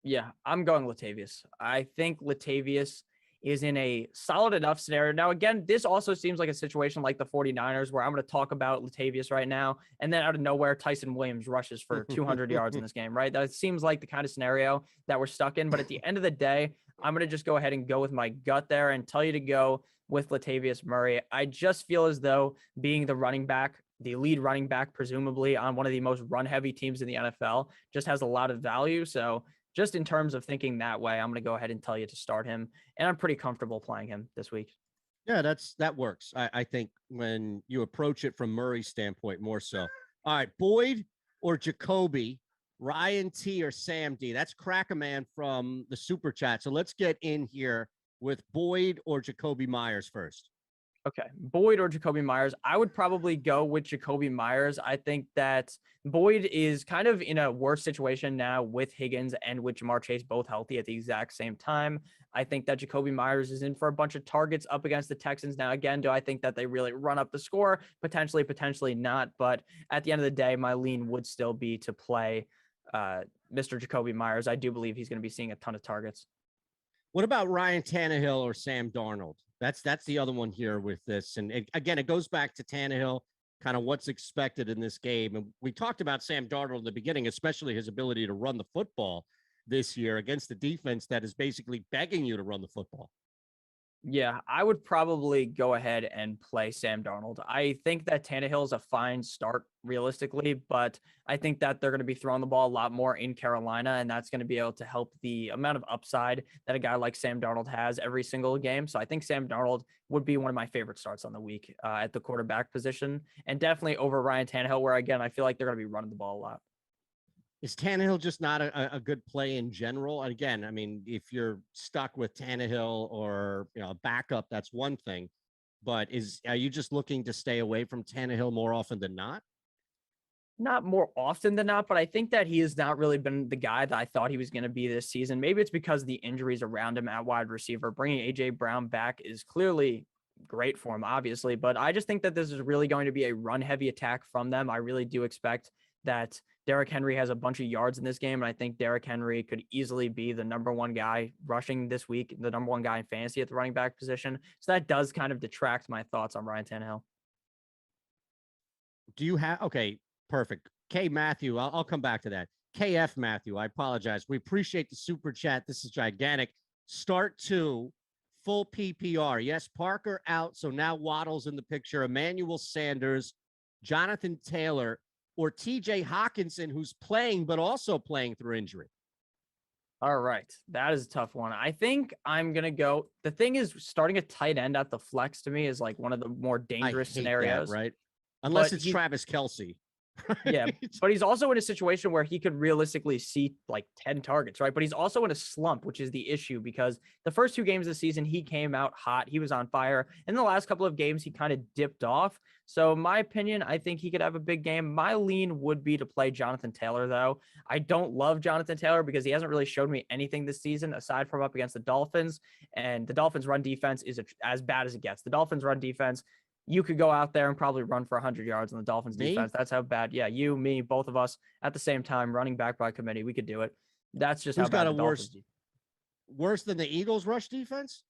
Yeah, I'm going Latavius. I think Latavius is in a solid enough scenario. Now, again, this also seems like a situation like the 49ers where I'm going to talk about Latavius right now, and then out of nowhere, Tyson Williams rushes for 200 yards in this game, right? That seems like the kind of scenario that we're stuck in. But at the end of the day, I'm going to just go ahead and go with my gut there and tell you to go with Latavius Murray. I just feel as though being the running back, the lead running back, presumably on one of the most run-heavy teams in the NFL, just has a lot of value. So just in terms of thinking that way, I'm going to go ahead and tell you to start him. And I'm pretty comfortable playing him this week. Yeah, that works. I think when you approach it from Murray's standpoint more so. All right, Boyd or Jacoby, Ryan T or Sam D. That's Crack-A-Man from the Super Chat. So let's get in here with Boyd or Jacoby Myers first. Okay, Boyd or Jacoby Myers. I would probably go with Jacoby Myers. I think that Boyd is kind of in a worse situation now with Higgins and with Jamar Chase both healthy at the exact same time. I think that Jacoby Myers is in for a bunch of targets up against the Texans. Now, again, do I think that they really run up the score? Potentially not. But at the end of the day, my lean would still be to play Mr. Jacoby Myers. I do believe he's going to be seeing a ton of targets. What about Ryan Tannehill or Sam Darnold? That's the other one here with this. And again, it goes back to Tannehill, kind of what's expected in this game. And we talked about Sam Darnold in the beginning, especially his ability to run the football this year against the defense that is basically begging you to run the football. Yeah, I would probably go ahead and play Sam Darnold. I think that Tannehill is a fine start realistically, but I think that they're going to be throwing the ball a lot more in Carolina, and that's going to be able to help the amount of upside that a guy like Sam Darnold has every single game. So I think Sam Darnold would be one of my favorite starts on the week at the quarterback position, and definitely over Ryan Tannehill, where, again, I feel like they're going to be running the ball a lot. Is Tannehill just not a good play in general? And again, I mean, if you're stuck with Tannehill or a backup, that's one thing. But are you just looking to stay away from Tannehill more often than not? Not more often than not, but I think that he has not really been the guy that I thought he was going to be this season. Maybe it's because of the injuries around him at wide receiver. Bringing AJ Brown back is clearly great for him, obviously, but I just think that this is really going to be a run-heavy attack from them. I really do expect that Derrick Henry has a bunch of yards in this game, and I think Derrick Henry could easily be the number one guy rushing this week, the number one guy in fantasy at the running back position. So that does kind of detract my thoughts on Ryan Tannehill. Do you have, okay, perfect. K Matthew, I'll come back to that. KF Matthew, I apologize. We appreciate the super chat. This is gigantic. Start 2, full PPR. Yes, Parker out, so now Waddle's in the picture. Emmanuel Sanders, Jonathan Taylor, or TJ Hawkinson, who's playing, but also playing through injury. All right. That is a tough one. I think I'm going to go. The thing is, starting a tight end at the flex to me is like one of the more dangerous scenarios. That, right? Unless it's Travis Kelce. Right? Yeah. But he's also in a situation where he could realistically see like 10 targets, right? But he's also in a slump, which is the issue because the first 2 games of the season, he came out hot. He was on fire. In the last couple of games, he kind of dipped off. So my opinion, I think he could have a big game. My lean would be to play Jonathan Taylor, though. I don't love Jonathan Taylor because he hasn't really showed me anything this season aside from up against the Dolphins. And the Dolphins' run defense is as bad as it gets. The Dolphins' run defense, you could go out there and probably run for 100 yards on the Dolphins defense. That's how bad. Yeah, you, me, both of us at the same time, running back by committee. We could do it. That's just Who's how bad got a Dolphins worse than the Eagles rush defense?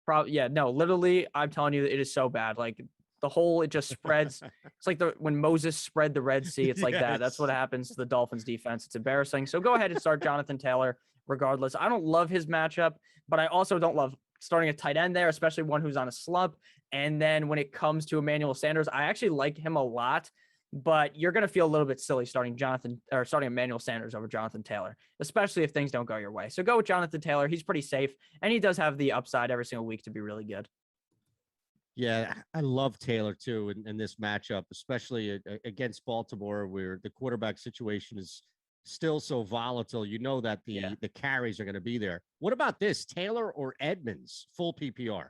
Probably, yeah, no, literally, I'm telling you, it is so bad. Like, the hole, it just spreads. It's like when Moses spread the Red Sea. It's like that. That's Yes. what happens to the Dolphins defense. It's embarrassing. So go ahead and start Jonathan Taylor regardless. I don't love his matchup, but I also don't love starting a tight end there, especially one who's on a slump. And then when it comes to Emmanuel Sanders, I actually like him a lot, but you're going to feel a little bit silly starting Emmanuel Sanders over Jonathan Taylor, especially if things don't go your way. So go with Jonathan Taylor. He's pretty safe, and he does have the upside every single week to be really good. Yeah, I love Taylor too in this matchup, especially against Baltimore, where the quarterback situation is still so volatile. You know that the carries are going to be there. What about this, Taylor or Edmonds, full PPR?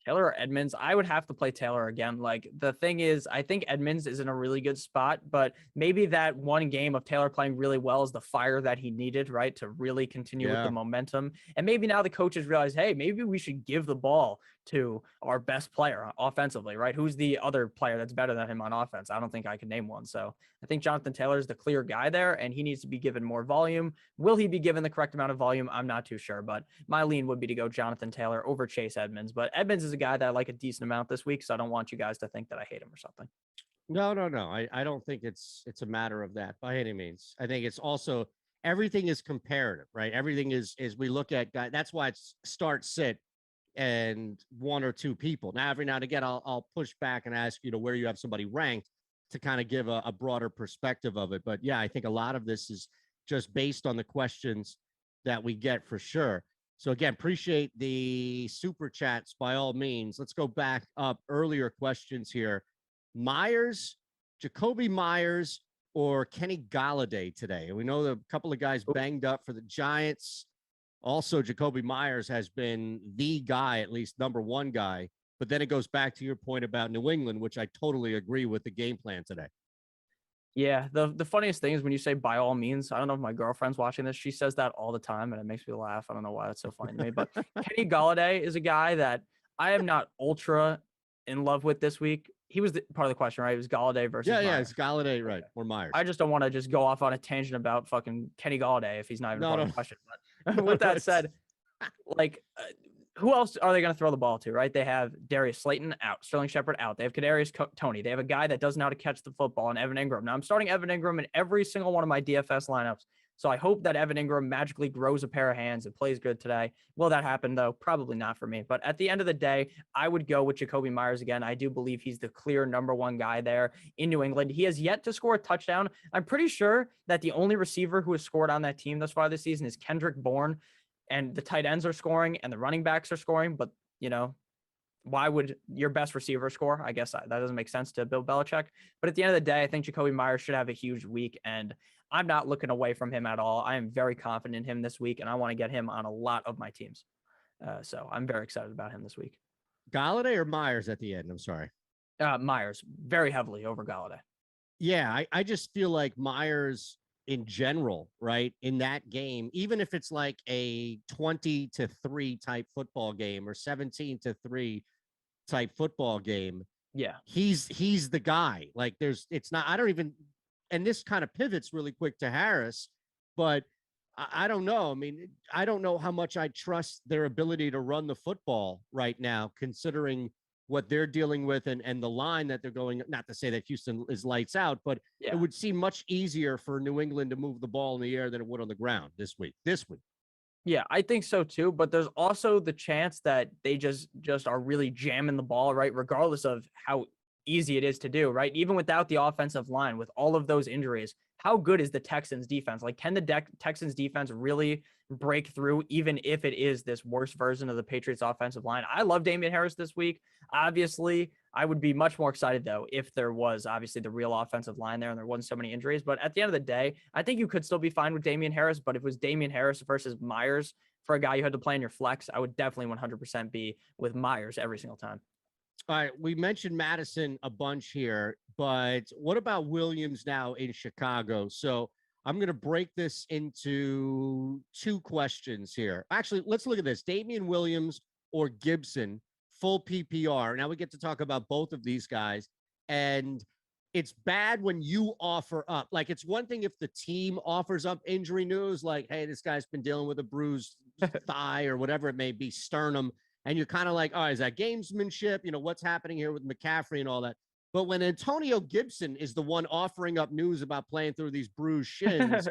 Taylor or Edmonds? I would have to play Taylor again. Like, the thing is, I think Edmonds is in a really good spot, but maybe that one game of Taylor playing really well is the fire that he needed, right, to really continue with the momentum. And maybe now the coaches realize, hey, maybe we should give the ball to our best player offensively, right? Who's the other player that's better than him on offense? I don't think I can name one. So I think Jonathan Taylor is the clear guy there, and he needs to be given more volume. Will he be given the correct amount of volume? I'm not too sure, but my lean would be to go Jonathan Taylor over Chase Edmonds. But Edmonds is a guy that I like a decent amount this week, so I don't want you guys to think that I hate him or something. No. I don't think it's a matter of that by any means. I think it's also everything is comparative, right? Everything is we look at guys. That's why it's start, sit, and one or two people. Now, every now and again, I'll push back and ask you to where you have somebody ranked to kind of give a broader perspective of it. But yeah, I think a lot of this is just based on the questions that we get for sure. So again, appreciate the super chats by all means. Let's go back up earlier questions here. Myers, Jacoby Myers, or Kenny Gallaudet today? And we know a couple of guys banged up for the Giants. Also, Jacoby Myers has been the guy, at least number one guy. But then it goes back to your point about New England, which I totally agree with the game plan today. Yeah, the funniest thing is when you say by all means, I don't know if my girlfriend's watching this. She says that all the time, and it makes me laugh. I don't know why that's so funny to me. But Kenny Gallaudet is a guy that I am not ultra in love with this week. He was part of the question, right? It was Gallaudet versus Myers. Yeah, it's Gallaudet, right, or Myers. I just don't want to just go off on a tangent about fucking Kenny Gallaudet if he's not even part of the question. But with that said, like, who else are they going to throw the ball to, right? They have Darius Slayton out, Sterling Shepard out. They have Kadarius Toney. They have a guy that doesn't know how to catch the football, and Evan Ingram. Now, I'm starting Evan Ingram in every single one of my DFS lineups, so I hope that Evan Ingram magically grows a pair of hands and plays good today. Will that happen, though? Probably not for me. But at the end of the day, I would go with Jacoby Myers again. I do believe he's the clear number one guy there in New England. He has yet to score a touchdown. I'm pretty sure that the only receiver who has scored on that team thus far this season is Kendrick Bourne. And the tight ends are scoring and the running backs are scoring. But, you know, why would your best receiver score? I guess that doesn't make sense to Bill Belichick. But at the end of the day, I think Jacoby Myers should have a huge week. And I'm not looking away from him at all. I am very confident in him this week, and I want to get him on a lot of my teams. So I'm very excited about him this week. Gallaudet or Myers at the end? I'm sorry. Myers, very heavily over Gallaudet. Yeah, I just feel like Myers in general, right, in that game, even if it's like a 20-3 type football game or 17-3 type football game, yeah, he's the guy. Like it's not, I don't even, and this kind of pivots really quick to Harris, but I don't know. I mean, I don't know how much I trust their ability to run the football right now, considering what they're dealing with and the line that they're going, not to say that Houston is lights out, but it would seem much easier for New England to move the ball in the air than it would on the ground this week. Yeah, I think so too. But there's also the chance that they just are really jamming the ball, right? Regardless of how easy it is to do, right? Even without the offensive line, with all of those injuries, how good is the Texans defense? Like, can the Texans defense really break through, even if it is this worst version of the Patriots offensive line? I love Damien Harris this week. Obviously, I would be much more excited, though, if there was obviously the real offensive line there and there wasn't so many injuries. But at the end of the day, I think you could still be fine with Damien Harris. But if it was Damien Harris versus Myers for a guy you had to play in your flex, I would definitely 100% be with Myers every single time. All right, we mentioned Madison a bunch here, but what about Williams now in Chicago? So I'm going to break this into two questions here. Actually, let's look at this. Damien Williams or Gibson, full PPR. Now we get to talk about both of these guys. And it's bad when you offer up. Like, it's one thing if the team offers up injury news, like, hey, this guy's been dealing with a bruised thigh or whatever it may be, sternum. And you're kind of like, all right, is that gamesmanship? What's happening here with McCaffrey and all that? But when Antonio Gibson is the one offering up news about playing through these bruised shins,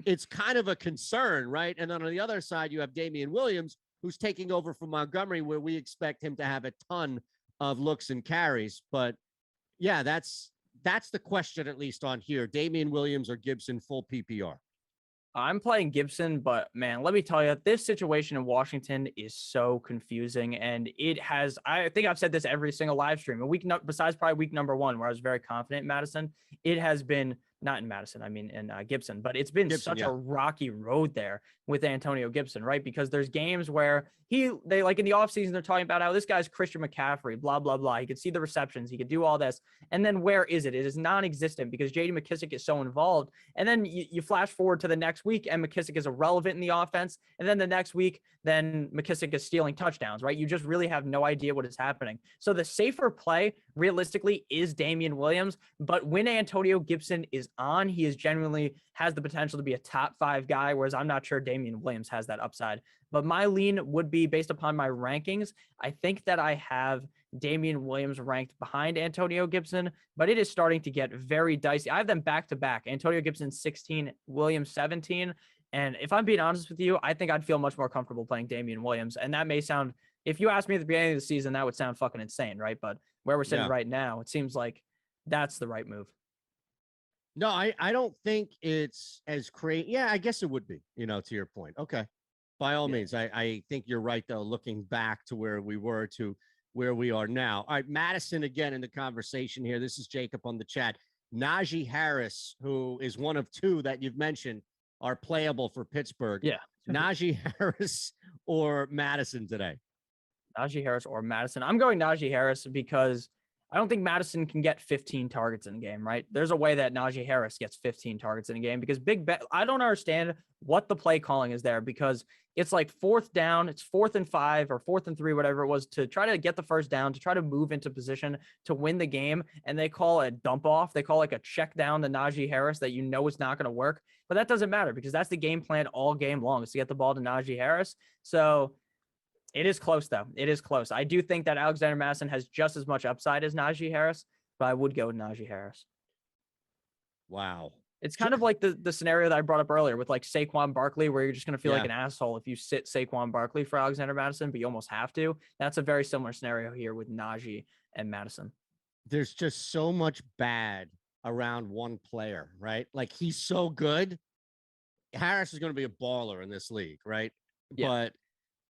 it's kind of a concern, right? And then on the other side, you have Damien Williams, who's taking over from Montgomery, where we expect him to have a ton of looks and carries. But yeah, that's the question, at least on here. Damien Williams or Gibson, full PPR. I'm playing Gibson, but man, let me tell you, this situation in Washington is so confusing. And I think I've said this every single live stream. Besides probably week number 1, where I was very confident in Madison, it has been not in Madison, I mean in Gibson, but it's been such a rocky road there with Antonio Gibson, right? Because there's games where they like in the offseason, they're talking about how this guy's Christian McCaffrey, blah, blah, blah. He could see the receptions. He could do all this. And then where is it? It is non-existent because J.D. McKissic is so involved. And then you flash forward to the next week and McKissic is irrelevant in the offense. And then the next week, then McKissic is stealing touchdowns, right? You just really have no idea what is happening. So the safer play realistically is Damien Williams. But when Antonio Gibson is on, he is genuinely has the potential to be a top 5 guy, whereas I'm not sure Damien Williams has that upside. But my lean would be based upon my rankings. I think that I have Damien Williams ranked behind Antonio Gibson, but it is starting to get very dicey. I have them back to back. Antonio Gibson 16, Williams 17. And if I'm being honest with you, I think I'd feel much more comfortable playing Damien Williams. And that may sound, if you asked me at the beginning of the season, that would sound fucking insane, right? But where we're sitting right now, it seems like that's the right move. No, I don't think it's as crazy. Yeah, I guess it would be, to your point. Okay. By all means, I think you're right, though, looking back to where we were to where we are now. All right, Madison again in the conversation here. This is Jacob on the chat. Najee Harris, who is one of 2 that you've mentioned, are playable for Pittsburgh. Yeah. Najee Harris or Madison today? Najee Harris or Madison. I'm going Najee Harris because I don't think Madison can get 15 targets in a game, right? There's a way that Najee Harris gets 15 targets in a game because I don't understand what the play calling is there because it's like 4th down, it's 4th and 5 or 4th and 3, whatever it was, to try to get the first down, to try to move into position to win the game. And they call a dump off. They call like a check down to Najee Harris that it's not going to work. But that doesn't matter because that's the game plan all game long, is to get the ball to Najee Harris. So it is close, though. It is close. I do think that Alexander Madison has just as much upside as Najee Harris, but I would go with Najee Harris. Wow. It's kind of like the scenario that I brought up earlier with like Saquon Barkley, where you're just going to feel like an asshole if you sit Saquon Barkley for Alexander Madison, but you almost have to. That's a very similar scenario here with Najee and Madison. There's just so much bad around one player, right? Like, he's so good. Harris is going to be a baller in this league, right? Yeah. But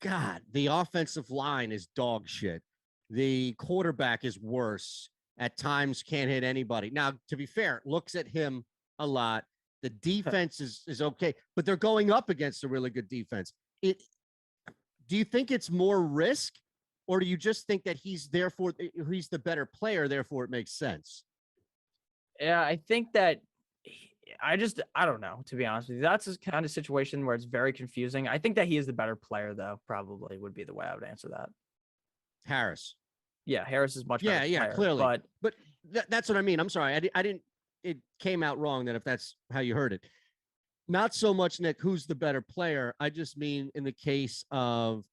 God, the offensive line is dog shit. The quarterback is worse. At times can't hit anybody. Now, to be fair, looks at him a lot. The defense is okay, but they're going up against a really good defense. Do you think it's more risk, or do you just think that he's the better player, therefore it makes sense? Yeah, I think that I don't know, to be honest with you. That's a kind of situation where it's very confusing. I think that he is the better player, though, probably would be the way I would answer that. Harris. Yeah, Harris is much better. Yeah, clearly. But that's what I mean. I'm sorry. I didn't. It came out wrong then if that's how you heard it. Not so much, Nick, who's the better player. I just mean in the case of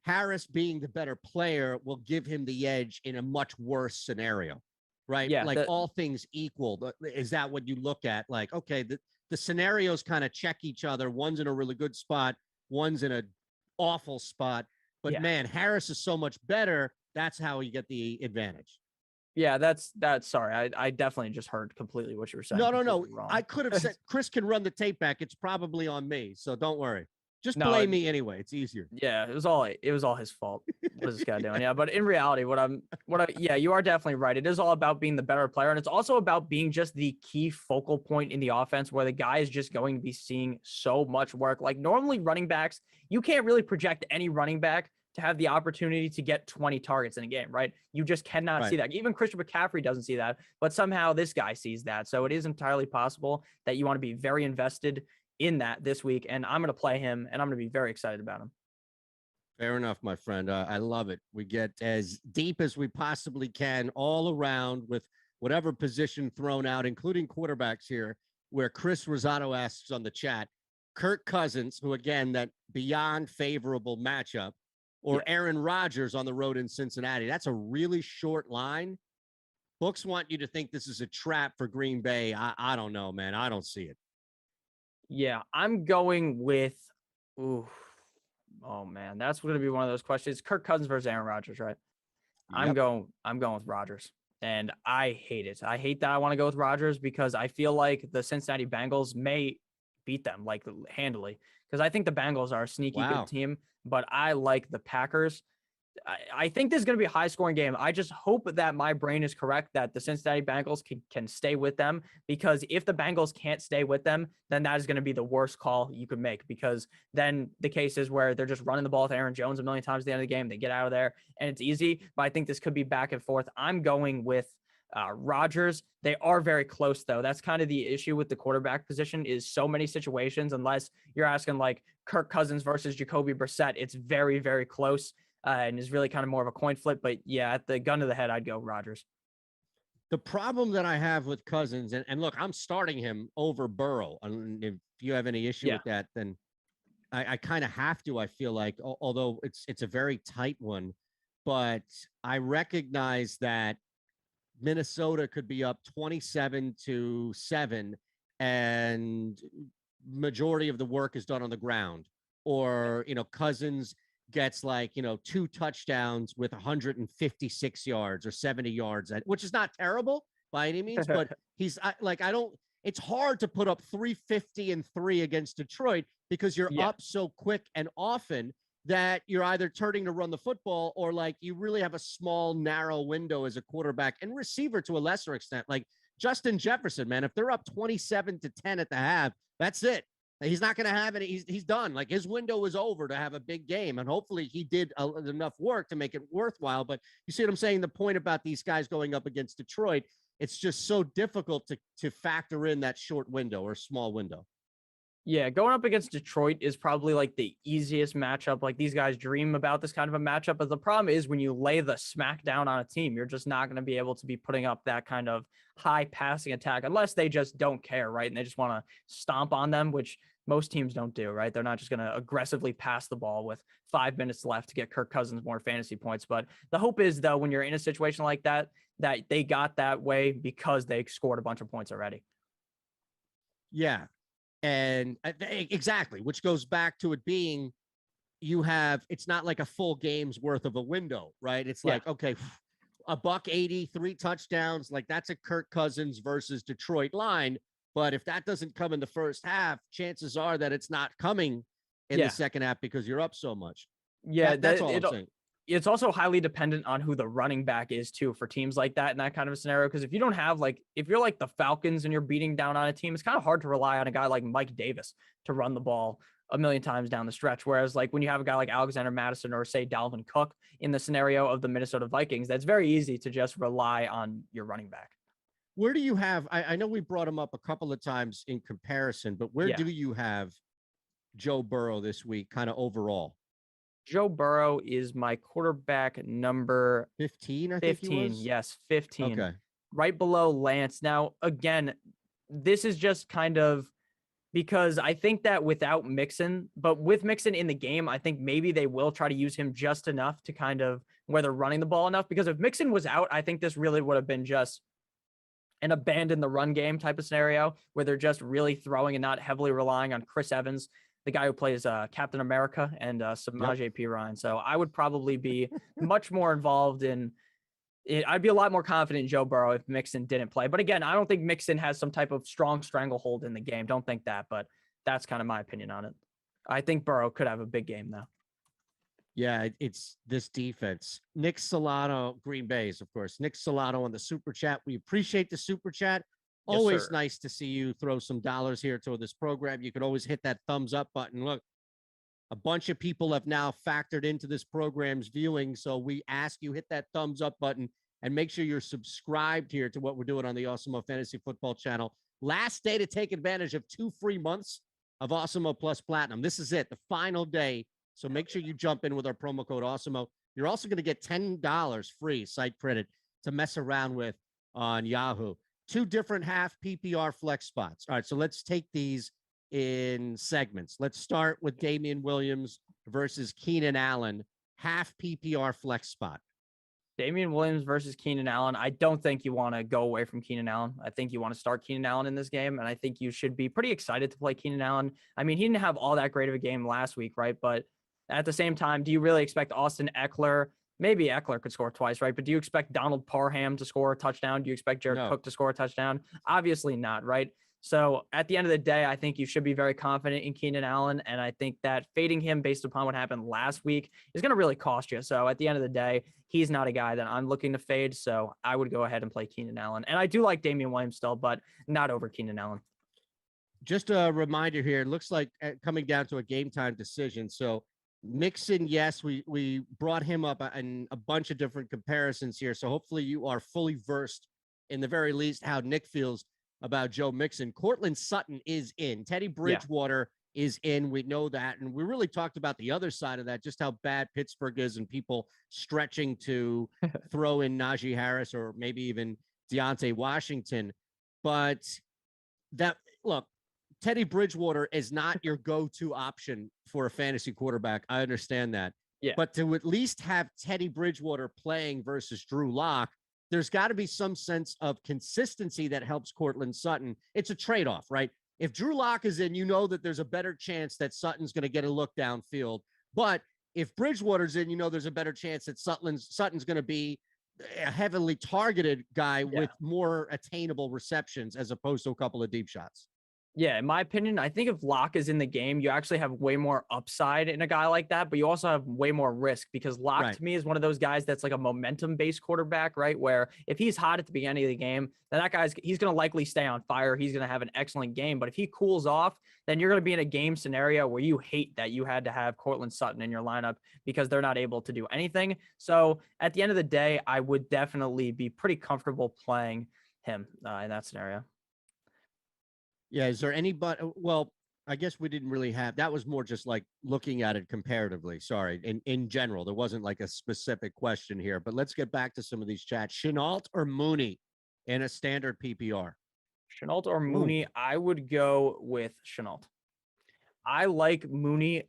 Harris being the better player will give him the edge in a much worse scenario, right? Yeah, like all things equal. Is that what you look at? Like, okay, the scenarios kind of check each other. One's in a really good spot. One's in an awful spot. But man, Harris is so much better. That's how you get the advantage. Yeah, that's sorry. I definitely just heard completely what you were saying. No. Wrong. I could have said Chris can run the tape back. It's probably on me. So don't worry. Just blame me anyway. It's easier. Yeah, it was all his fault. What is this guy doing? Yeah, but in reality, you are definitely right. It is all about being the better player. And it's also about being just the key focal point in the offense where the guy is just going to be seeing so much work. Like normally running backs, you can't really project any running back to have the opportunity to get 20 targets in a game, right? You just cannot see that. Even Christian McCaffrey doesn't see that, but somehow this guy sees that. So it is entirely possible that you want to be very invested in that this week, and I'm going to play him, and I'm going to be very excited about him. Fair enough, my friend. I love it. We get as deep as we possibly can all around with whatever position thrown out, including quarterbacks here, where Chris Rosado asks on the chat, Kirk Cousins, who, again, that beyond favorable matchup, or Aaron Rodgers on the road in Cincinnati. That's a really short line. Books want you to think this is a trap for Green Bay. I don't know, man. I don't see it. Yeah, I'm going with, oh man, that's going to be one of those questions. Kirk Cousins versus Aaron Rodgers, right? Yep. I'm going with Rodgers, and I hate it. I hate that I want to go with Rodgers because I feel like the Cincinnati Bengals may beat them like handily, because I think the Bengals are a sneaky good team, but I like the Packers. I think this is going to be a high-scoring game. I just hope that my brain is correct that the Cincinnati Bengals can stay with them, because if the Bengals can't stay with them, then that is going to be the worst call you could make, because then the case is where they're just running the ball with Aaron Jones a million times at the end of the game. They get out of there, and it's easy, but I think this could be back and forth. I'm going with Rodgers. They are very close, though. That's kind of the issue with the quarterback position, is so many situations, unless you're asking like Kirk Cousins versus Jacoby Brissett, it's very, very close. And is really kind of more of a coin flip. But yeah, at the gun to the head, I'd go Rodgers. The problem that I have with Cousins, and look, I'm starting him over Burrow. And if you have any issue with that, then I kind of have to, I feel like, although it's a very tight one. But I recognize that Minnesota could be up 27-7, and majority of the work is done on the ground. Or, Cousins gets 2 touchdowns with 156 yards or 70 yards, which is not terrible by any means, but it's hard to put up 350 and 3 against Detroit, because you're up so quick and often that you're either turning to run the football, or you really have a small, narrow window as a quarterback and receiver to a lesser extent. Like Justin Jefferson, man, if they're up 27-10 at the half, that's it. He's not going to have any. He's done. Like, his window is over to have a big game, and hopefully he did enough work to make it worthwhile. But you see what I'm saying? The point about these guys going up against Detroit, it's just so difficult to factor in that short window or small window. Yeah, going up against Detroit is probably the easiest matchup. Like, these guys dream about this kind of a matchup, but the problem is when you lay the smack down on a team, you're just not going to be able to be putting up that kind of high passing attack unless they just don't care, right? And they just want to stomp on them, which most teams don't do, right? They're not just going to aggressively pass the ball with 5 minutes left to get Kirk Cousins more fantasy points. But the hope is, though, when you're in a situation like that, that they got that way because they scored a bunch of points already. Yeah. And exactly, which goes back to it being, it's not like a full game's worth of a window, right? It's okay, $180, 3 touchdowns. That's a Kirk Cousins versus Detroit line. But if that doesn't come in the first half, chances are that it's not coming in the second half because you're up so much. Yeah, that's all I'm saying. It's also highly dependent on who the running back is too for teams like that in that kind of a scenario. Because if you don't have if you're the Falcons and you're beating down on a team, it's kind of hard to rely on a guy like Mike Davis to run the ball a million times down the stretch. Whereas when you have a guy like Alexander Madison or say Dalvin Cook in the scenario of the Minnesota Vikings, that's very easy to just rely on your running back. Where do you have, I know we brought him up a couple of times in comparison, but where do you have Joe Burrow this week kind of overall? Joe Burrow is my quarterback number 15, I think 15. Yes, 15. Okay. Right below Lance. Now, again, this is just kind of because I think that without Mixon, but with Mixon in the game, I think maybe they will try to use him just enough to kind of where they're running the ball enough. Because if Mixon was out, I think this really would have been just an abandon the run game type of scenario where they're just really throwing and not heavily relying on Chris Evans, the guy who plays Captain America, and Samaje Perine. So I would probably be much more involved in it. I'd be a lot more confident in Joe Burrow if Mixon didn't play. But again, I don't think Mixon has some type of strong stranglehold in the game. Don't think that, but that's kind of my opinion on it. I think Burrow could have a big game though. Yeah, it's this defense. Nick Solano, Green Bay's, of course. Nick Solano on the Super Chat. We appreciate the Super Chat. Yes, always sir. Nice to see you throw some dollars here toward this program. You could always hit that thumbs up button. Look, a bunch of people have now factored into this program's viewing, so we ask you hit that thumbs up button and make sure you're subscribed here to what we're doing on the Awesemo Fantasy Football channel. Last day to take advantage of 2 free months of Awesemo Plus Platinum. This is it, the final day. So make sure you jump in with our promo code Awesemo. You're also going to get $10 free site credit to mess around with on Yahoo. 2 different half PPR flex spots. All right, so let's take these in segments. Let's start with Damien Williams versus Keenan Allen. half PPR flex spot. Damien Williams versus Keenan Allen. I don't think you want to go away from Keenan Allen. I think you want to start Keenan Allen in this game, and I think you should be pretty excited to play Keenan Allen. I mean, he didn't have all that great of a game last week, right? But at the same time, do you really expect Austin Eckler? Maybe Eckler could score twice, right? But do you expect Donald Parham to score a touchdown? Do you expect Jared Cook to score a touchdown? Obviously not, right? So at the end of the day, I think you should be very confident in Keenan Allen. And I think that fading him based upon what happened last week is going to really cost you. So at the end of the day, he's not a guy that I'm looking to fade. So I would go ahead and play Keenan Allen. And I do like Damien Williams still, but not over Keenan Allen. Just a reminder here, it looks like coming down to a game time decision. So Mixon, yes, we brought him up in a bunch of different comparisons here. So hopefully you are fully versed, in the very least, how Nick feels about Joe Mixon. Cortland Sutton is in. Teddy Bridgewater is in. We know that. And we really talked about the other side of that, just how bad Pittsburgh is and people stretching to throw in Najee Harris or maybe even Deontay Washington. But that, look, Teddy Bridgewater is not your go-to option for a fantasy quarterback. I understand that. Yeah. But to at least have Teddy Bridgewater playing versus Drew Lock, there's got to be some sense of consistency that helps Cortland Sutton. It's a trade-off, right? If Drew Lock is in, you know that there's a better chance that Sutton's going to get a look downfield. But if Bridgewater's in, you know there's a better chance that Sutton's going to be a heavily targeted guy with more attainable receptions as opposed to a couple of deep shots. Yeah, in my opinion, I think if Locke is in the game, you actually have way more upside in a guy like that, but you also have way more risk because Locke to me is one of those guys that's like a momentum-based quarterback, right? Where if he's hot at the beginning of the game, then he's going to likely stay on fire. He's going to have an excellent game. But if he cools off, then you're going to be in a game scenario where you hate that you had to have Cortland Sutton in your lineup because they're not able to do anything. So at the end of the day, I would definitely be pretty comfortable playing him in that scenario. Yeah, is there anybody? Well, I guess we didn't really have. That was more just like looking at it comparatively. Sorry, in general, there wasn't like a specific question here. But let's get back to some of these chats. Chennault or Mooney in a standard PPR? Chennault or Mooney? I would go with Chennault. I like Mooney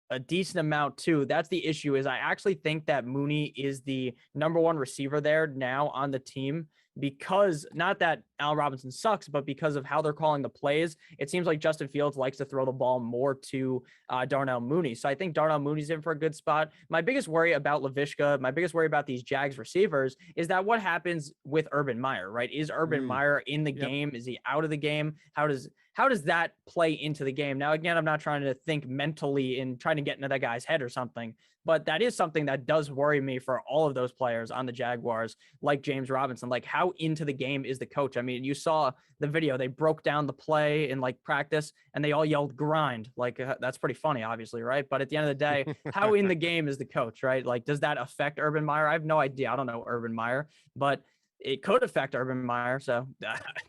a decent amount too. That's the issue. Is I actually think that Mooney is the number one receiver there now on the team. Because not that Allen Robinson sucks, but because of how they're calling the plays, it seems like Justin Fields likes to throw the ball more to Darnell Mooney. So I think Darnell Mooney's in for a good spot. My biggest worry about LaVishka, my biggest worry about these Jags receivers is that what happens with Urban Meyer, right? Is Urban Meyer in the game? Is he out of the game? How does that play into the game? Now, again, I'm not trying to think mentally and trying to get into that guy's head or something, but that is something that does worry me for all of those players on the Jaguars, like James Robinson. Like, how into the game is the coach? I mean, you saw the video. They broke down the play in like practice and they all yelled grind. Like, that's pretty funny, obviously, right? But at the end of the day, how in the game is the coach, right? Like, does that affect Urban Meyer? I have no idea. I don't know Urban Meyer, but it could affect Urban Meyer. So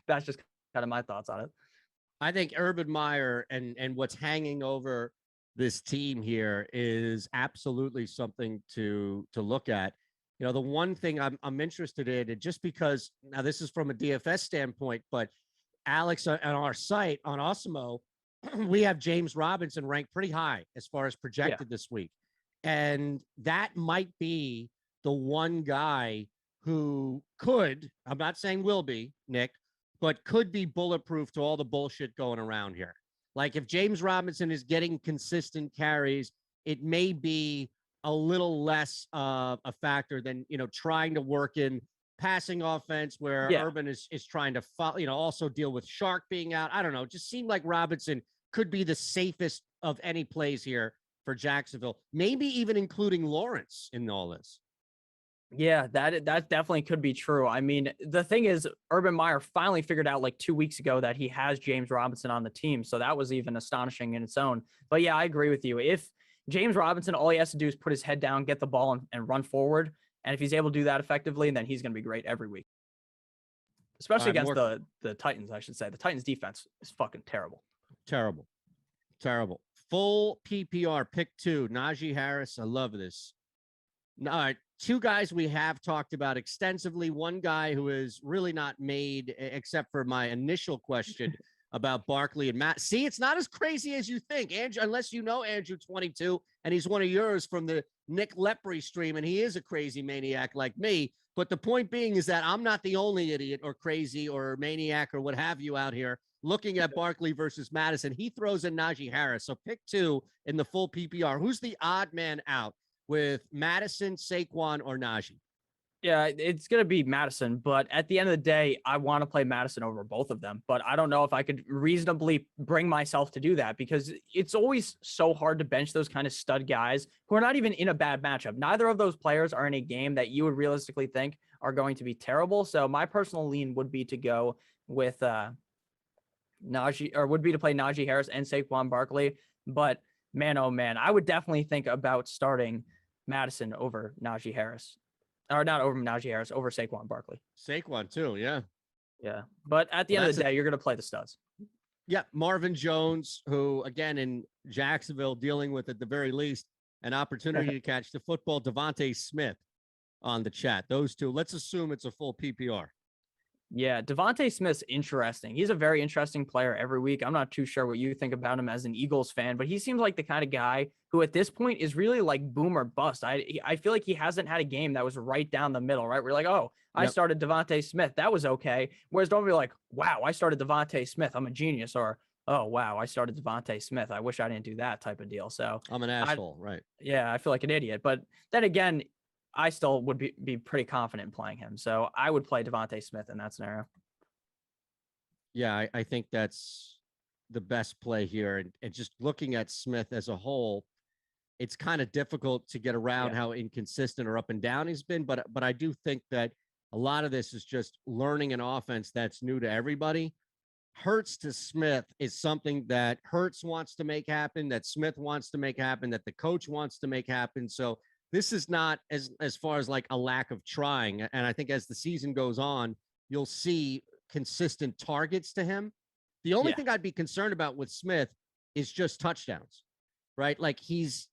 that's just kind of my thoughts on it. I think Urban Meyer and what's hanging over this team here is absolutely something to look at. You know, the one thing I'm interested in, and just because now this is from a DFS standpoint, but Alex on our site on Awesemo, we have James Robinson ranked pretty high as far as projected this week. And that might be the one guy who could, I'm not saying will be, Nick, but could be bulletproof to all the bullshit going around here. Like if James Robinson is getting consistent carries, it may be a little less a factor than, you know, trying to work in passing offense where Urban is trying to follow, you know, also deal with Shark being out. I don't know. It just seemed like Robinson could be the safest of any plays here for Jacksonville, maybe even including Lawrence in all this. Yeah, that definitely could be true. I mean, the thing is, Urban Meyer finally figured out like 2 weeks ago that he has James Robinson on the team. So that was even astonishing in its own. But yeah, I agree with you. If James Robinson, all he has to do is put his head down, get the ball and run forward. And if he's able to do that effectively, then he's going to be great every week. Especially against the Titans, I should say. The Titans defense is fucking terrible. Terrible. Full PPR, pick 2, Najee Harris. I love this. All right. 2 guys we have talked about extensively. One guy who is really not made, except for my initial question, about Barkley and Matt. See, it's not as crazy as you think, Andrew, unless you know Andrew 22, and he's one of yours from the Nick Lepre stream, and he is a crazy maniac like me. But the point being is that I'm not the only idiot or crazy or maniac or what have you out here looking at Barkley versus Madison. He throws in Najee Harris. So pick two in the full PPR. Who's the odd man out with Madison, Saquon, or Najee? Yeah, it's going to be Madison, but at the end of the day, I want to play Madison over both of them, but I don't know if I could reasonably bring myself to do that because it's always so hard to bench those kind of stud guys who are not even in a bad matchup. Neither of those players are in a game that you would realistically think are going to be terrible. So my personal lean would be to go with Najee, or would be to play Najee Harris and Saquon Barkley. But man, oh man, I would definitely think about starting Madison over Najee Harris. Or not over Najee Harris, over Saquon Barkley. Saquon too, yeah. Yeah. But at the end of the day, you're going to play the studs. Yeah, Marvin Jones, who, again, in Jacksonville, dealing with, at the very least, an opportunity to catch the football. Devonta Smith on the chat. Those two. Let's assume it's a full PPR. Yeah, Devonte Smith's interesting. He's a very interesting player every week. I'm not too sure what you think about him as an Eagles fan, but he seems like the kind of guy who at this point is really like boom or bust. I feel like he hasn't had a game that was right down the middle, right? We're like, oh, I started Devonte Smith. That was okay. Whereas don't be like, wow, I started Devonte Smith. I'm a genius. Or, oh, wow, I started Devonte Smith. I wish I didn't do that type of deal. So I'm an asshole, right? Yeah, I feel like an idiot. But then again, I still would be pretty confident in playing him. So I would play Devonte Smith in that scenario. Yeah, I think that's the best play here. And just looking at Smith as a whole, it's kind of difficult to get around how inconsistent or up and down he's been. But I do think that a lot of this is just learning an offense that's new to everybody. Hurts to Smith is something that Hurts wants to make happen, that Smith wants to make happen, that the coach wants to make happen. So this is not as far as like a lack of trying. And I think as the season goes on, you'll see consistent targets to him. The only thing I'd be concerned about with Smith is just touchdowns, right? Like he's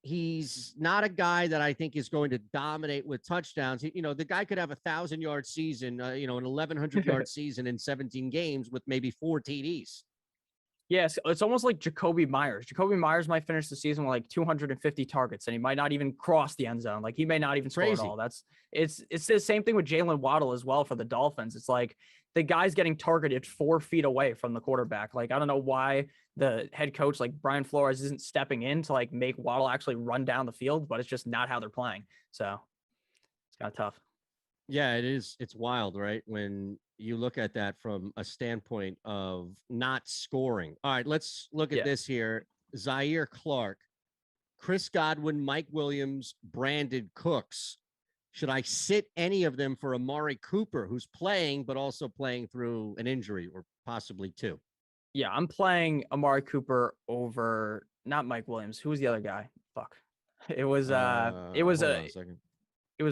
not a guy that I think is going to dominate with touchdowns. The guy could have 1,000-yard season, an 1,100-yard season in 17 games with maybe 4 TDs. Yes, it's almost like Jacoby Myers. Jacoby Myers might finish the season with like 250 targets, and he might not even cross the end zone. Like he may not even score at all. It's the same thing with Jalen Waddle as well for the Dolphins. It's like the guy's getting targeted 4 feet away from the quarterback. Like I don't know why the head coach, like Brian Flores, isn't stepping in to like make Waddle actually run down the field, but it's just not how they're playing. So it's kind of tough. Yeah, it is. It's wild, right? When you look at that from a standpoint of not scoring. All right, let's look at this here. Zaire Clark, Chris Godwin, Mike Williams, Brandon Cooks. Should I sit any of them for Amari Cooper, who's playing, but also playing through an injury or possibly 2? Yeah, I'm playing Amari Cooper over not Mike Williams. Who was the other guy? Fuck. It was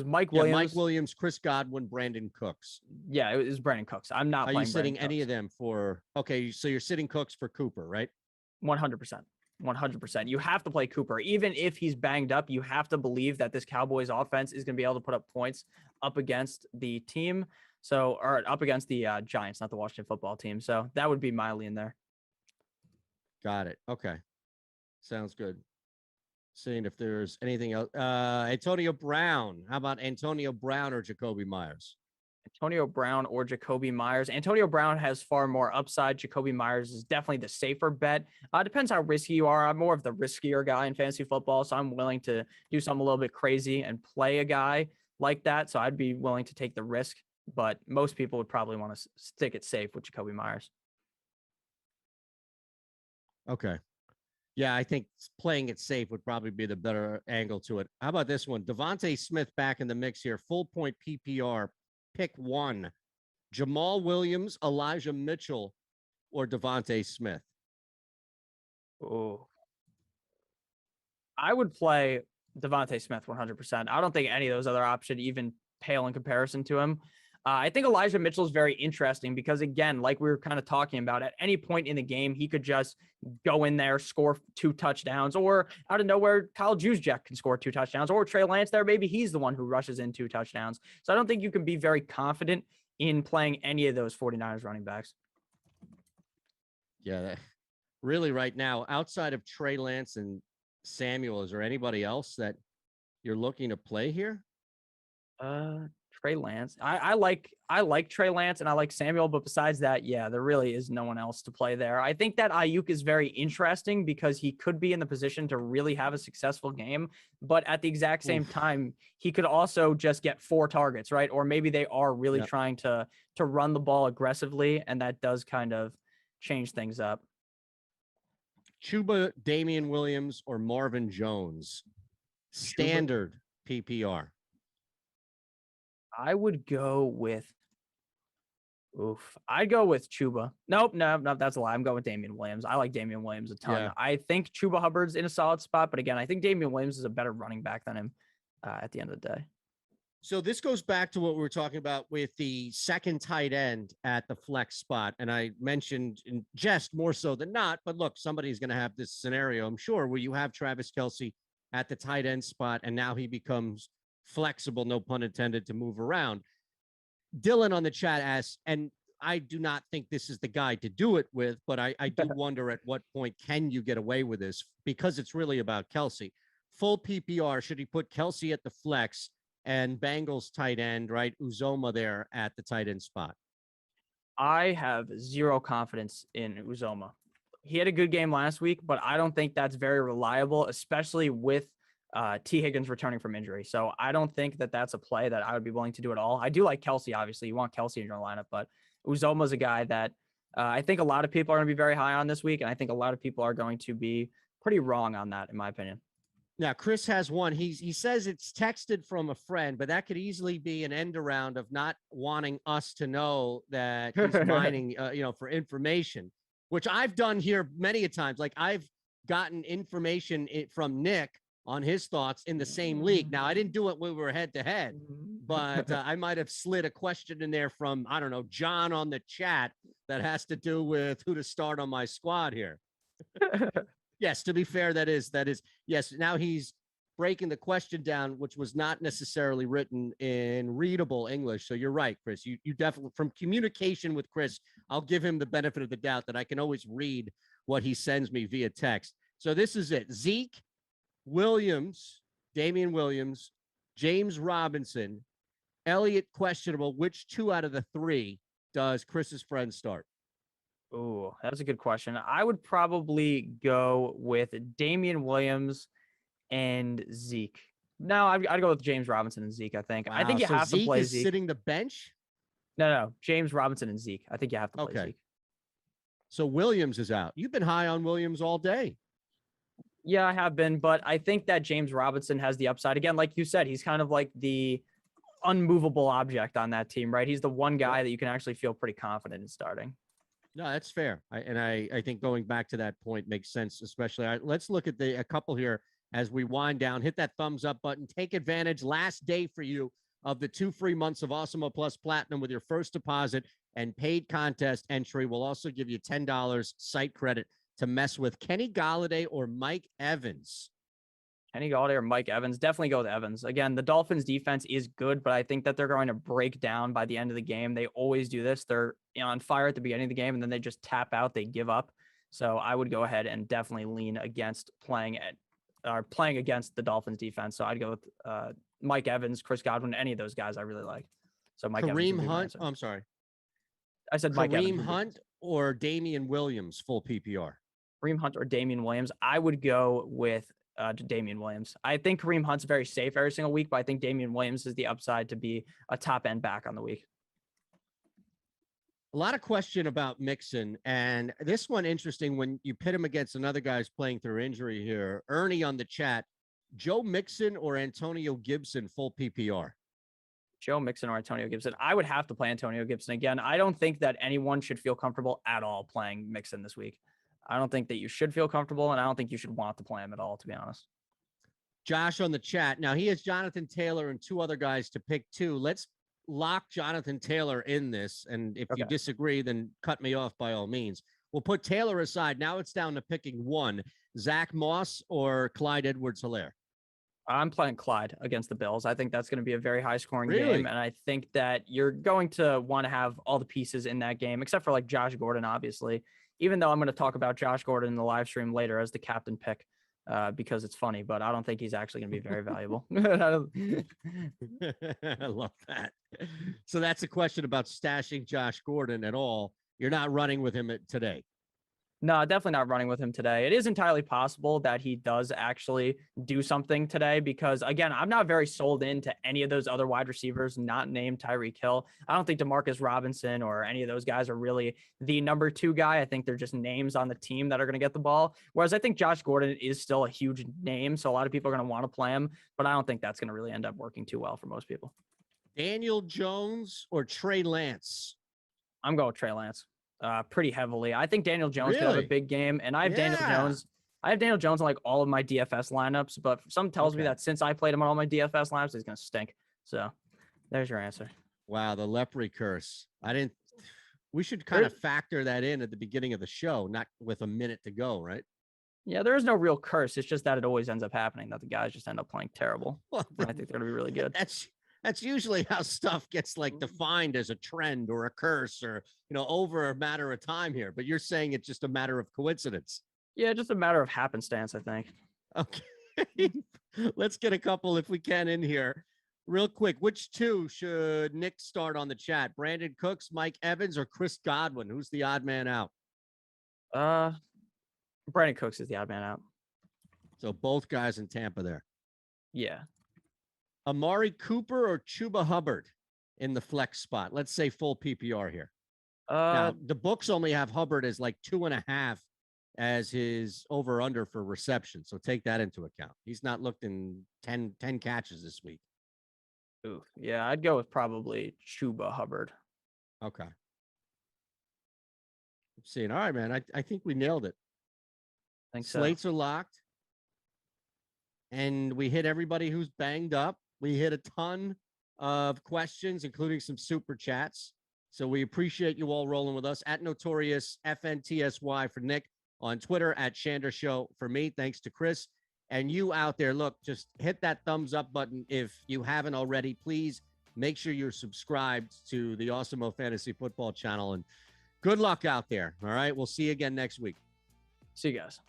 Mike Williams. Mike Williams, Chris Godwin, Brandon Cooks. Yeah, it was Brandon Cooks. I'm not playing. Are you sitting any of them for? Okay, so you're sitting Cooks for Cooper, right? 100%. 100%. You have to play Cooper. Even if he's banged up, you have to believe that this Cowboys offense is going to be able to put up points up against the team. So, or up against the Giants, not the Washington football team. So that would be my lean there. Got it. Okay. Sounds good. Seeing if there's anything else. Antonio Brown. How about Antonio Brown or Jacoby Myers? Antonio Brown or Jacoby Myers. Antonio Brown has far more upside. Jacoby Myers is definitely the safer bet. Depends how risky you are. I'm more of the riskier guy in fantasy football, so I'm willing to do something a little bit crazy and play a guy like that. So I'd be willing to take the risk, but most people would probably want to stick it safe with Jacoby Myers. Okay. Yeah, I think playing it safe would probably be the better angle to it. How about this one? Devonta Smith back in the mix here. Full point PPR. Pick one. Jamal Williams, Elijah Mitchell, or Devonta Smith? Oh, I would play Devonta Smith 100%. I don't think any of those other options even pale in comparison to him. I think Elijah Mitchell is very interesting because, again, like we were kind of talking about, at any point in the game, he could just go in there, score 2 touchdowns, or out of nowhere, Kyle Juszczyk can score 2 touchdowns, or Trey Lance there. Maybe he's the one who rushes in 2 touchdowns. So I don't think you can be very confident in playing any of those 49ers running backs. Really right now, outside of Trey Lance and Samuel, is there anybody else that you're looking to play here? Trey Lance. I like Trey Lance and I like Samuel, but besides that, yeah, there really is no one else to play there. I think that Ayuk is very interesting because he could be in the position to really have a successful game, but at the exact same time, he could also just get 4 targets, right? Or maybe they are really trying to run the ball aggressively, and that does kind of change things up. Chuba, Damien Williams, or Marvin Jones? Standard PPR. I would go with I'd go with Chuba. Nope, that's a lie. I'm going with Damien Williams. I like Damien Williams a ton. Yeah. I think Chuba Hubbard's in a solid spot, but again, I think Damien Williams is a better running back than him at the end of the day. So this goes back to what we were talking about with the second tight end at the flex spot. And I mentioned in jest more so than not, but look, somebody's going to have this scenario, I'm sure, where you have Travis Kelce at the tight end spot, and now he becomes flexible, no pun intended, to move around. Dylan on the chat asks, and I do not think this is the guy to do it with, but I do wonder at what point can you get away with this, because it's really about Kelce. Full PPR, should he put Kelce at the flex and Bengals tight end, right? Uzoma there at the tight end spot? I have zero confidence in Uzoma. He had a good game last week, but I don't think that's very reliable, especially with T. Higgins returning from injury. So I don't think that that's a play that I would be willing to do at all. I do like Kelce, obviously. You want Kelce in your lineup, but Uzoma's a guy that I think a lot of people are going to be very high on this week, and I think a lot of people are going to be pretty wrong on that, in my opinion. Now, Chris has one. He says it's texted from a friend, but that could easily be an end around of not wanting us to know that he's mining, for information, which I've done here many a times. Like, I've gotten information from Nick on his thoughts in the same league. Now, I didn't do it when we were head to head, but I might have slid a question in there from, I don't know, John on the chat that has to do with who to start on my squad here. Yes, to be fair, that is. Yes, now he's breaking the question down, which was not necessarily written in readable English. So you're right, Chris. You definitely, from communication with Chris, I'll give him the benefit of the doubt that I can always read what he sends me via text. So this is it. Zeke, Williams, Damien Williams, James Robinson, Elliott questionable. Which 2 out of the 3 does Chris's friend start? Oh, that's a good question. I would probably go with Damien Williams and Zeke. No, I'd go with James Robinson and Zeke, I think. Wow, I think you have to play Zeke. Zeke is sitting the bench? No. James Robinson and Zeke. I think you have to play Zeke. So Williams is out. You've been high on Williams all day. Yeah, I have been, but I think that James Robinson has the upside. Again, like you said, he's kind of like the unmovable object on that team, right? He's the one guy that you can actually feel pretty confident in starting. No, that's fair. I think going back to that point makes sense, especially. Let's look at a couple here as we wind down. Hit that thumbs up button. Take advantage. Last day for you of the 2 free months of Awesemo Plus Platinum with your first deposit and paid contest entry. We'll also give you $10 site credit to mess with Kenny Gallaudet or Mike Evans. Kenny Gallaudet or Mike Evans. Definitely go with Evans. Again, the Dolphins defense is good, but I think that they're going to break down by the end of the game. They always do this. They're on fire at the beginning of the game, and then they just tap out. They give up. So I would go ahead and definitely lean against playing against the Dolphins defense. So I'd go with Mike Evans, Chris Godwin, any of those guys I really like. So Mike Kareem Hunt. Oh, I'm sorry. I said Mike Evans. Kareem Hunt or Damien Williams, full PPR. Kareem Hunt or Damien Williams. I would go with Damien Williams. I think Kareem Hunt's very safe every single week, but I think Damien Williams is the upside to be a top end back on the week. A lot of question about Mixon, and this one interesting when you pit him against another guy's playing through injury here. Ernie on the chat, Joe Mixon or Antonio Gibson, full PPR? Joe Mixon or Antonio Gibson. I would have to play Antonio Gibson again. I don't think that anyone should feel comfortable at all playing Mixon this week. I don't think that you should feel comfortable, and I don't think you should want to play him at all, to be honest. Josh on the chat. Now, he has Jonathan Taylor and 2 other guys to pick 2. Let's lock Jonathan Taylor in this, and if you disagree, then cut me off by all means. We'll put Taylor aside. Now it's down to picking 1. Zack Moss or Clyde Edwards-Helaire? I'm playing Clyde against the Bills. I think that's going to be a very high-scoring game, and I think that you're going to want to have all the pieces in that game, except for like Josh Gordon, obviously. even though I'm going to talk about Josh Gordon in the live stream later as the captain pick because it's funny, but I don't think he's actually going to be very valuable. I love that. So that's a question about stashing Josh Gordon at all. You're not running with him today. No, definitely not running with him today. It is entirely possible that he does actually do something today because, again, I'm not very sold into any of those other wide receivers not named Tyreek Hill. I don't think Demarcus Robinson or any of those guys are really the number 2 guy. I think they're just names on the team that are going to get the ball. Whereas I think Josh Gordon is still a huge name, so a lot of people are going to want to play him, but I don't think that's going to really end up working too well for most people. Daniel Jones or Trey Lance? I'm going with Trey Lance. Pretty heavily. I think Daniel Jones could have a big game, and I have Daniel Jones. I have Daniel Jones on like all of my DFS lineups, but some tells me that since I played him on all my DFS lineups, he's gonna stink. So, there's your answer. Wow, the leopard curse. We should kind of factor that in at the beginning of the show, not with a minute to go, right? Yeah, there is no real curse. It's just that it always ends up happening that the guys just end up playing terrible. Well, I think they're gonna be really good. That's usually how stuff gets like defined as a trend or a curse or, over a matter of time here. But you're saying it's just a matter of coincidence. Yeah, just a matter of happenstance, I think. Okay. Let's get a couple, if we can, in here. Real quick, which 2 should Nick start on the chat? Brandon Cooks, Mike Evans, or Chris Godwin? Who's the odd man out? Brandon Cooks is the odd man out. So both guys in Tampa there. Yeah. Amari Cooper or Chuba Hubbard in the flex spot? Let's say full PPR here. Now, the books only have Hubbard as like 2.5 as his over-under for reception. So take that into account. He's not looked in 10 catches this week. Ooh, yeah, I'd go with probably Chuba Hubbard. Okay. I'm seeing. All right, man. I think we nailed it. I think so. Slates are locked. And we hit everybody who's banged up. We hit a ton of questions, including some super chats. So we appreciate you all rolling with us at Notorious FNTSY for Nick on Twitter, at Shander Show for me. Thanks to Chris. And you out there, look, just hit that thumbs up button if you haven't already. Please make sure you're subscribed to the Awesemo Fantasy Football channel. And good luck out there. All right. We'll see you again next week. See you guys.